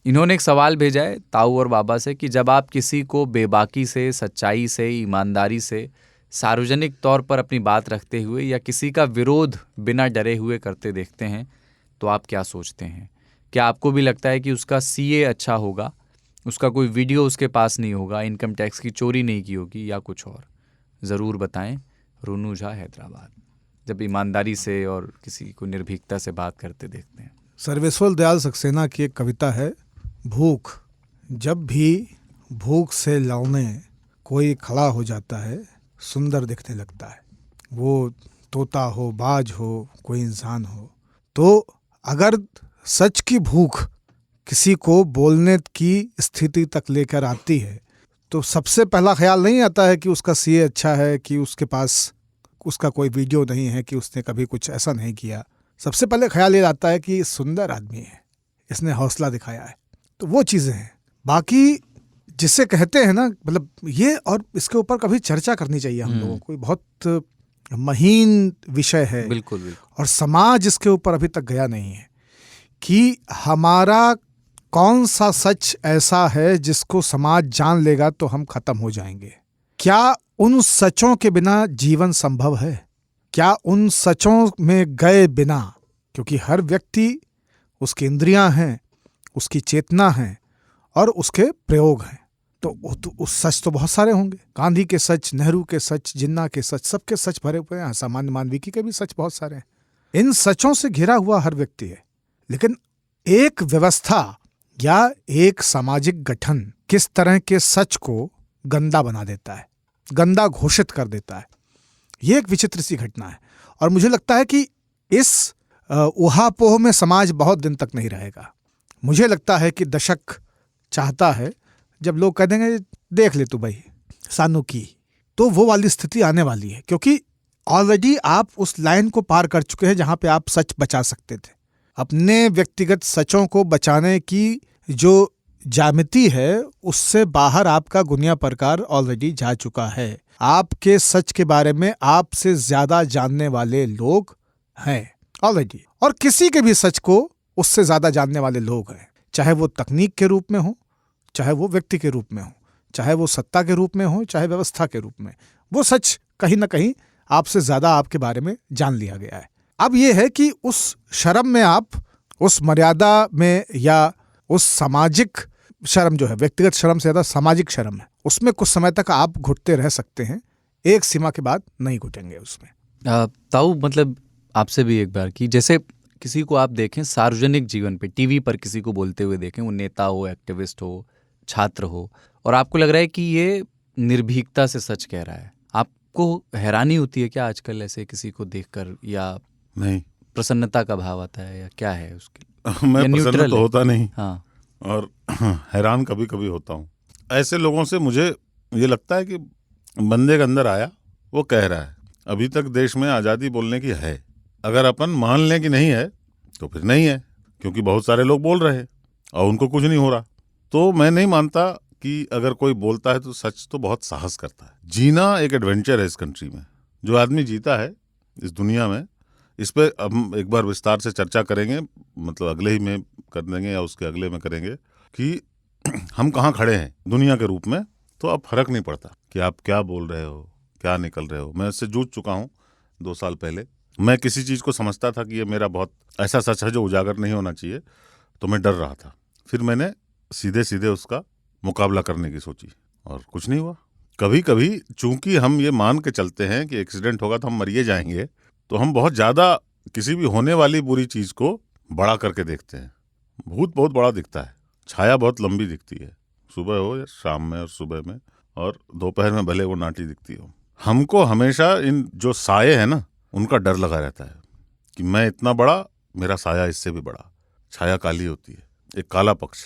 इन्होंने एक सवाल भेजा है ताऊ और बाबा से कि जब आप किसी को बेबाकी से, सच्चाई से, ईमानदारी से सार्वजनिक तौर पर अपनी बात रखते हुए या किसी का विरोध बिना डरे हुए करते देखते हैं तो आप क्या सोचते हैं? क्या आपको भी लगता है कि उसका सीए अच्छा होगा, उसका कोई वीडियो उसके पास नहीं होगा, इनकम टैक्स की चोरी नहीं की होगी या कुछ और? ज़रूर बताएं। रुनु झा हैदराबाद। जब ईमानदारी से और किसी को निर्भीकता से बात करते देखते हैं। सर्वेश्वर दयाल सक्सेना की एक कविता है, भूख। जब भी भूख से लौने कोई खड़ा हो जाता है सुंदर दिखने लगता है। वो तोता हो, बाज हो, कोई इंसान हो। तो अगर सच की भूख किसी को बोलने की स्थिति तक लेकर आती है तो सबसे पहला ख्याल नहीं आता है कि उसका सीए अच्छा है, कि उसके पास उसका कोई वीडियो नहीं है, कि उसने कभी कुछ ऐसा नहीं किया। सबसे पहले ख्याल ये आता है कि सुंदर आदमी है, इसने हौसला दिखाया है। तो वो चीज़ें हैं। बाकी जिसे कहते हैं ना, मतलब ये, और इसके ऊपर कभी चर्चा करनी चाहिए हम लोगों को। बहुत महीन विषय है। बिल्कुल। और समाज इसके ऊपर अभी तक गया नहीं है कि हमारा कौन सा सच ऐसा है जिसको समाज जान लेगा तो हम खत्म हो जाएंगे। क्या उन सचों के बिना जीवन संभव है? क्या उन सचों में गए बिना, क्योंकि हर व्यक्ति, उसकी इंद्रियां हैं, उसकी चेतना है और उसके प्रयोग हैं, तो उस सच तो बहुत सारे होंगे। गांधी के सच, नेहरू के सच, जिन्ना के सच, सबके सच भरे हुए हैं। सामान्य मानविकी के भी सच बहुत सारे हैं। इन सचों से घिरा हुआ हर व्यक्ति है। लेकिन एक व्यवस्था या एक सामाजिक गठन किस तरह के सच को गंदा बना देता है, गंदा घोषित कर देता है, ये एक विचित्र सी घटना है। और मुझे लगता है कि इस उहापोह में समाज बहुत दिन तक नहीं रहेगा। मुझे लगता है कि दशक चाहता है जब लोग कह देंगे देख ले तू भाई सानू की, तो वो वाली स्थिति आने वाली है। क्योंकि ऑलरेडी आप उस लाइन को पार कर चुके हैं जहां पे आप सच बचा सकते थे। अपने व्यक्तिगत सचों को बचाने की जो ज्यामिति है उससे बाहर आपका गुनिया प्रकार ऑलरेडी जा चुका है। आपके सच के बारे में आपसे ज्यादा जानने वाले लोग हैं ऑलरेडी, और किसी के भी सच को उससे ज्यादा जानने वाले लोग हैं, चाहे वो तकनीक के रूप में हो, चाहे वो व्यक्ति के रूप में हो, चाहे वो सत्ता के रूप में हो, चाहे व्यवस्था के रूप में। वो सच कहीं ना कहीं आपसे ज्यादा आपके बारे में जान लिया गया है। अब ये है कि उस शर्म में आप, उस मर्यादा में, या उस सामाजिक शर्म जो है, व्यक्तिगत शर्म से ज्यादा सामाजिक शर्म है, उसमें कुछ समय तक आप घुटते रह सकते हैं, एक सीमा के बाद नहीं घुटेंगे उसमें। ताऊ, मतलब आपसे भी एक बार कि जैसे किसी को आप देखें सार्वजनिक जीवन पे, टीवी पर किसी को बोलते हुए देखें, वो नेता हो, एक्टिविस्ट हो, छात्र हो, और आपको लग रहा है कि ये निर्भीकता से सच कह रहा है, आपको हैरानी होती है क्या आजकल ऐसे किसी को देखकर, या नहीं, प्रसन्नता का भाव आता है, या क्या है उसके? मैं प्रसन्न तो होता नहीं, हाँ, और हैरान कभी कभी होता हूँ। ऐसे लोगों से मुझे ये लगता है कि बंदे के अंदर आया, वो कह रहा है अभी तक देश में आज़ादी बोलने की है। अगर अपन मान लें कि नहीं है तो फिर नहीं है, क्योंकि बहुत सारे लोग बोल रहे हैं और उनको कुछ नहीं हो रहा। तो मैं नहीं मानता कि अगर कोई बोलता है तो सच तो बहुत साहस करता है। जीना एक एडवेंचर है इस कंट्री में। जो आदमी जीता है इस दुनिया में, इस पर हम एक बार विस्तार से चर्चा करेंगे, मतलब अगले ही में कर देंगे या उसके अगले में करेंगे कि हम कहाँ खड़े हैं दुनिया के रूप में। तो अब फर्क नहीं पड़ता कि आप क्या बोल रहे हो, क्या निकल रहे हो। मैं इससे जूझ चुका हूँ 2 साल पहले। मैं किसी चीज़ को समझता था कि ये मेरा बहुत ऐसा सच है जो उजागर नहीं होना चाहिए, तो मैं डर रहा था। फिर मैंने सीधे सीधे उसका मुकाबला करने की सोची और कुछ नहीं हुआ। कभी कभी चूंकि हम ये मान के चलते हैं कि एक्सीडेंट होगा तो हम मरिए जाएंगे, तो हम बहुत ज़्यादा किसी भी होने वाली बुरी चीज़ को बड़ा करके देखते हैं। भूत बहुत बड़ा दिखता है, छाया बहुत लंबी दिखती है, सुबह हो या शाम में और सुबह में, और दोपहर में भले वो नाटी दिखती हो। हमको हमेशा इन जो साये हैं ना, उनका डर लगा रहता है कि मैं इतना बड़ा, मेरा साया इससे भी बड़ा। छाया काली होती है, एक काला पक्ष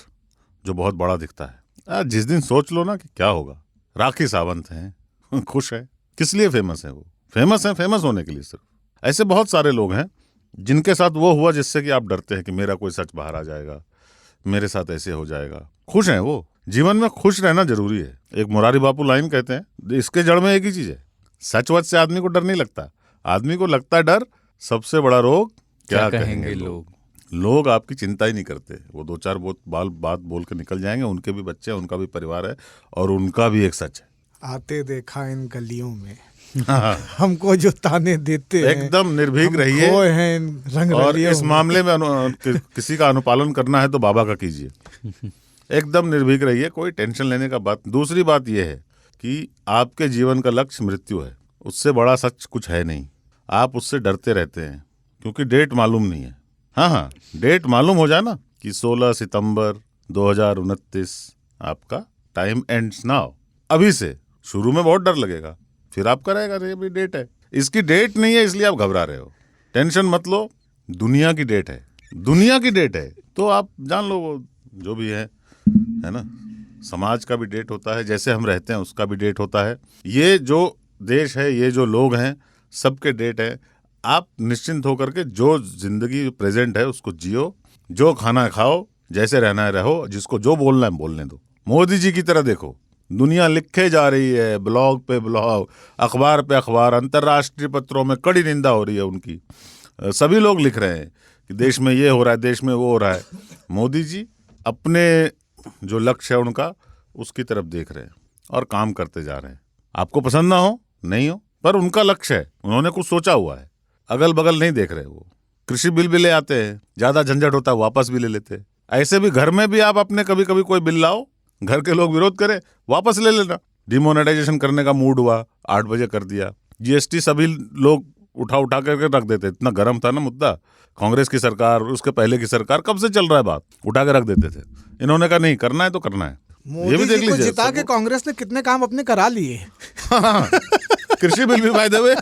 जो बहुत बड़ा दिखता है। जिस दिन सोच लो ना कि क्या होगा। राखी सावंत हैं, खुश हैं, किस लिए फेमस हैं? वो फेमस हैं फेमस होने के लिए सिर्फ। ऐसे बहुत सारे लोग हैं जिनके साथ वो हुआ जिससे कि आप डरते हैं कि मेरा कोई सच बाहर आ जाएगा, मेरे साथ ऐसे हो जाएगा। खुश हैं वो। जीवन में खुश रहना जरूरी है। एक मुरारी बापू लाइन कहते हैं, इसके जड़ में एक ही चीज है, सच वच से आदमी को डर नहीं लगता। आदमी को लगता है डर, सबसे बड़ा रोग क्या कहेंगे लोग। लोग आपकी चिंता ही नहीं करते। वो 2-4 बात बोल के निकल जाएंगे। उनके भी बच्चे हैं, उनका भी परिवार है, और उनका भी एक सच है। आते देखा इन गलियों में हमको जो ताने देते हैं, एकदम निर्भीक रहिए हैं रंग और इस मामले में किसी का अनुपालन करना है तो बाबा का कीजिए। एकदम निर्भीक रहिए, कोई टेंशन लेने का बात। दूसरी बात यह है कि आपके जीवन का लक्ष्य मृत्यु है, उससे बड़ा सच कुछ है नहीं। आप उससे डरते रहते हैं क्योंकि डेट मालूम नहीं है। हाँ, डेट मालूम हो जाए ना कि 16 सितंबर 2029 आपका टाइम एंड्स नाउ। अभी से शुरू में बहुत डर लगेगा, फिर आपका रहेगा ये भी डेट है। इसकी डेट नहीं है इसलिए आप घबरा रहे हो। टेंशन मत लो, दुनिया की डेट है, दुनिया की डेट है। तो आप जान लो वो जो भी है ना। समाज का भी डेट होता है, जैसे हम रहते हैं उसका भी डेट होता है। ये जो देश है, ये जो लोग हैं, सबके डेट है। आप निश्चिंत होकर के जो जिंदगी प्रेजेंट है उसको जियो, जो खाना है खाओ, जैसे रहना है रहो, जिसको जो बोलना है बोलने दो। मोदी जी की तरह देखो, दुनिया लिखे जा रही है, ब्लॉग पे ब्लॉग, अखबार पे अखबार, अंतर्राष्ट्रीय पत्रों में कड़ी निंदा हो रही है उनकी। सभी लोग लिख रहे हैं कि देश में ये हो रहा है, देश में वो हो रहा है। मोदी जी अपने जो लक्ष्य है उनका, उसकी तरफ देख रहे हैं और काम करते जा रहे हैं। आपको पसंद ना हो, नहीं हो, पर उनका लक्ष्य है, उन्होंने कुछ सोचा हुआ है। अगल बगल नहीं देख रहे। वो कृषि बिल भी ले आते हैं, ज्यादा झंझट होता है वापस भी ले लेते हैं। ऐसे भी घर में भी आप अपने कभी कभी कोई बिल लाओ, घर के लोग विरोध करें, वापस ले लेना। डिमोनेटाइजेशन करने का मूड हुआ, 8 बजे कर दिया। जीएसटी सभी लोग उठा करके रख देते। इतना गर्म था ना मुद्दा, कांग्रेस की सरकार, उसके पहले की सरकार, कब से चल रहा है बात, उठा के रख देते थे। इन्होंने कहा नहीं, करना है तो करना है। ये भी देख लीजिए, जिता के कांग्रेस ने कितने काम अपने करा लिए। कृषि बिल भी फायदे हुए,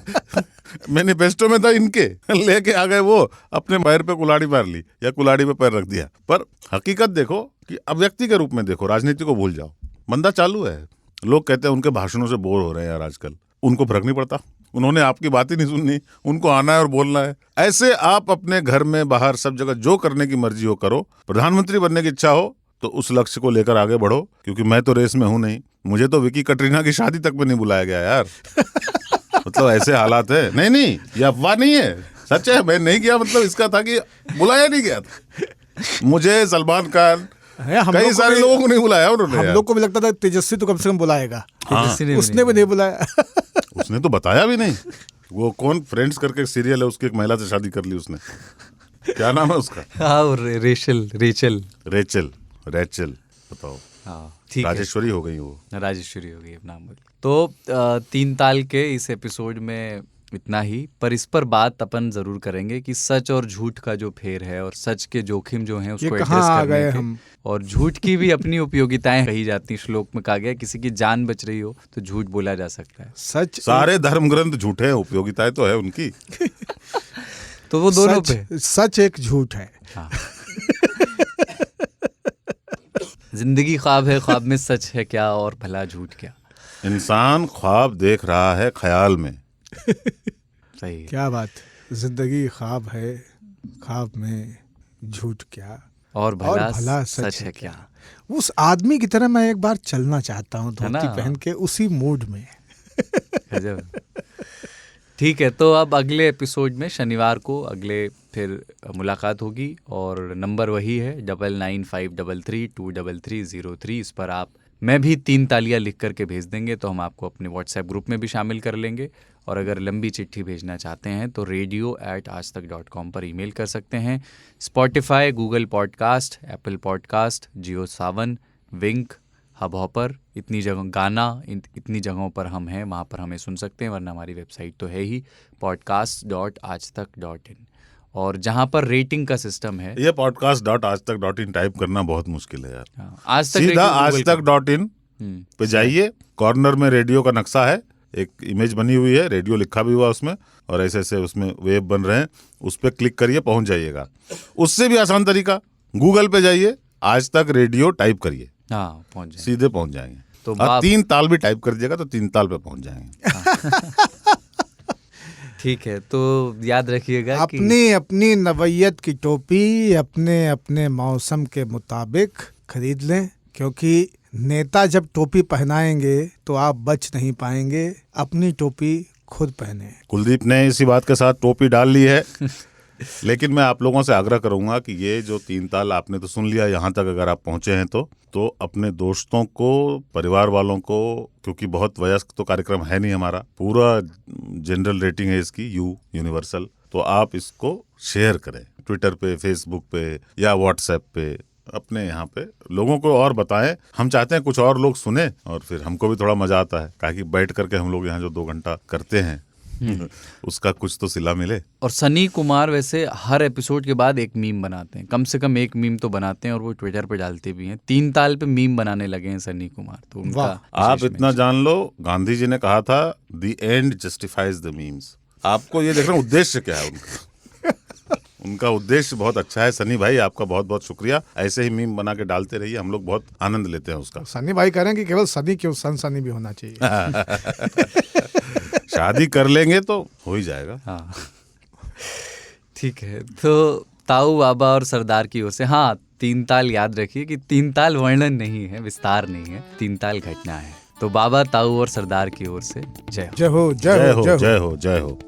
मैनिफेस्टो में था इनके, लेके आ गए वो, अपने पैर पे कुल्हाड़ी मार ली या कुल्हाड़ी पे पैर रख दिया। पर हकीकत देखो कि अब व्यक्ति के रूप में देखो, राजनीति को भूल जाओ। बंदा चालू है। लोग कहते हैं उनके भाषणों से बोर हो रहे हैं यार आजकल। उनको फर्क नहीं पड़ता, उन्होंने आपकी बात ही नहीं सुननी, उनको आना है और बोलना है। ऐसे आप अपने घर में बाहर सब जगह जो करने की मर्जी हो करो। प्रधानमंत्री बनने की इच्छा हो तो उस लक्ष्य को लेकर आगे बढ़ो, क्योंकि मैं तो रेस में हूं नहीं। मुझे तो विकी कटरीना की शादी तक में नहीं बुलाया गया यार। मतलब ऐसे हालात है। नहीं ये अफवाह नहीं है, सच है। मैं नहीं गया मतलब इसका था कि बुलाया नहीं गया था मुझे। सलमान खान कई सारे लोगों को नहीं बुलाया उन्होंने। हम लोग को भी लगता था तेजस्वी तो कम से कम बुलाएगा। उसने भी नहीं बुलाया। उसने तो बताया भी नहीं। वो कौन फ्रेंड्स करके सीरियल है, उसकी एक महिला से शादी कर ली उसने। क्या नाम है उसका? रेचल बताओ। ठीक है, राजेश्वरी हो गई वो। राजेश्वरी हो गई अब नाम बोल। तो 3 ताल के इस एपिसोड में इतना ही, पर इस पर बात अपन जरूर करेंगे कि सच और झूठ का जो फेर है और सच के जोखिम जो हैं उसको एड्रेस करने के, और झूठ की भी अपनी उपयोगिताएं कही जाती हैं। श्लोक में कहा गया किसी की जान बच रही हो तो झूठ बोला जा सकता है। सच, सारे धर्म ग्रंथ झूठे हैं, उपयोगिताएं तो है उनकी। तो वो दोनों पे सच एक झूठ है। हाँ। जिंदगी ख्वाब है, ख्वाब में सच है क्या और भला झूठ क्या। इंसान ख्वाब देख रहा है ख्याल में। सही है। क्या बात, जिंदगी ख्वाब है, ख्वाब में झूठ क्या और भला सच है क्या। उस आदमी की तरह मैं एक बार चलना चाहता हूँ धोती पहन के, उसी मूड में। ठीक है, तो अब अगले एपिसोड में शनिवार को अगले फिर मुलाकात होगी, और नंबर वही है 9953332303। इस पर आप मैं भी 3 तालियां लिख करके भेज देंगे तो हम आपको अपने व्हाट्सएप ग्रुप में भी शामिल कर लेंगे। और अगर लंबी चिट्ठी भेजना चाहते हैं तो radio@aajtak.com पर ईमेल कर सकते हैं। Spotify, Google podcast, Apple podcast, Jio Saavn, Wynk, Hubhopper, इतनी जगह गाना, इतनी जगहों पर हम हैं, वहाँ पर हमें सुन सकते हैं। वरना हमारी वेबसाइट तो है ही podcast.aajtak.in। और जहाँ पर रेटिंग का सिस्टम है, ये podcast.aajtak.in टाइप करना बहुत मुश्किल है यार। आज तक सीधा aajtak.in पे जाइए, कॉर्नर में रेडियो का नक्शा है, एक इमेज बनी हुई है, रेडियो लिखा भी हुआ उसमें, और ऐसे ऐसे उसमें वेब बन रहे हैं, उस पर क्लिक करिए, पहुंच जाइएगा। उससे भी आसान तरीका, गूगल पे जाइए, आज तक रेडियो टाइप करिए, हाँ पहुंच जाएंगे, सीधे पहुंच जाएंगे। तो और 3 ताल भी टाइप कर दीजिएगा तो 3 ताल पे पहुंच जाएंगे। ठीक है, तो याद रखिएगा अपनी अपनी नवैयत की टोपी अपने अपने मौसम के मुताबिक खरीद लें, क्योंकि नेता जब टोपी पहनाएंगे तो आप बच नहीं पाएंगे। अपनी टोपी खुद पहने। कुलदीप ने इसी बात के साथ टोपी डाल ली है। लेकिन मैं आप लोगों से आग्रह करूंगा कि ये जो 3 ताल आपने तो सुन लिया, यहाँ तक अगर आप पहुंचे हैं तो अपने दोस्तों को, परिवार वालों को, क्योंकि बहुत वयस्क तो कार्यक्रम है नहीं हमारा, पूरा जनरल रेटिंग है इसकी, यूनिवर्सल, तो आप इसको शेयर करें ट्विटर पे, फेसबुक पे या व्हाट्सएप पे, अपने यहाँ पे लोगों को और बताएं। हम चाहते हैं कुछ और लोग सुने और फिर हमको भी थोड़ा मजा आता है, ताकि बैठ करके हम लोग यहाँ जो 2 घंटा करते हैं उसका कुछ तो सिला मिले। और सनी कुमार वैसे हर एपिसोड के बाद एक मीम बनाते हैं, कम से कम एक मीम तो बनाते हैं, और वो ट्विटर पे डालते भी हैं। 3 ताल पे मीम बनाने लगे हैं सनी कुमार, तो उनका आप इतना जान लो, गांधी जी ने कहा था the end justifies the memes. आपको ये देखना उद्देश्य क्या है उनका। उनका उद्देश्य बहुत अच्छा है। सनी भाई, आपका बहुत बहुत शुक्रिया। ऐसे ही मीम बना के डालते रहिए, हम लोग बहुत आनंद लेते हैं उसका। सनी भाई कह रहे हैं कि केवल सनी क्यों, सनी भी होना चाहिए। शादी कर लेंगे तो हो ही जाएगा। हाँ ठीक है, तो ताऊ बाबा और सरदार की ओर से, हाँ 3 ताल याद रखिए कि 3 ताल वर्णन नहीं है, विस्तार नहीं है, 3 ताल घटना है। तो बाबा, ताऊ और सरदार की ओर से जय हो। जय हो, जय हो, जय हो, जय हो।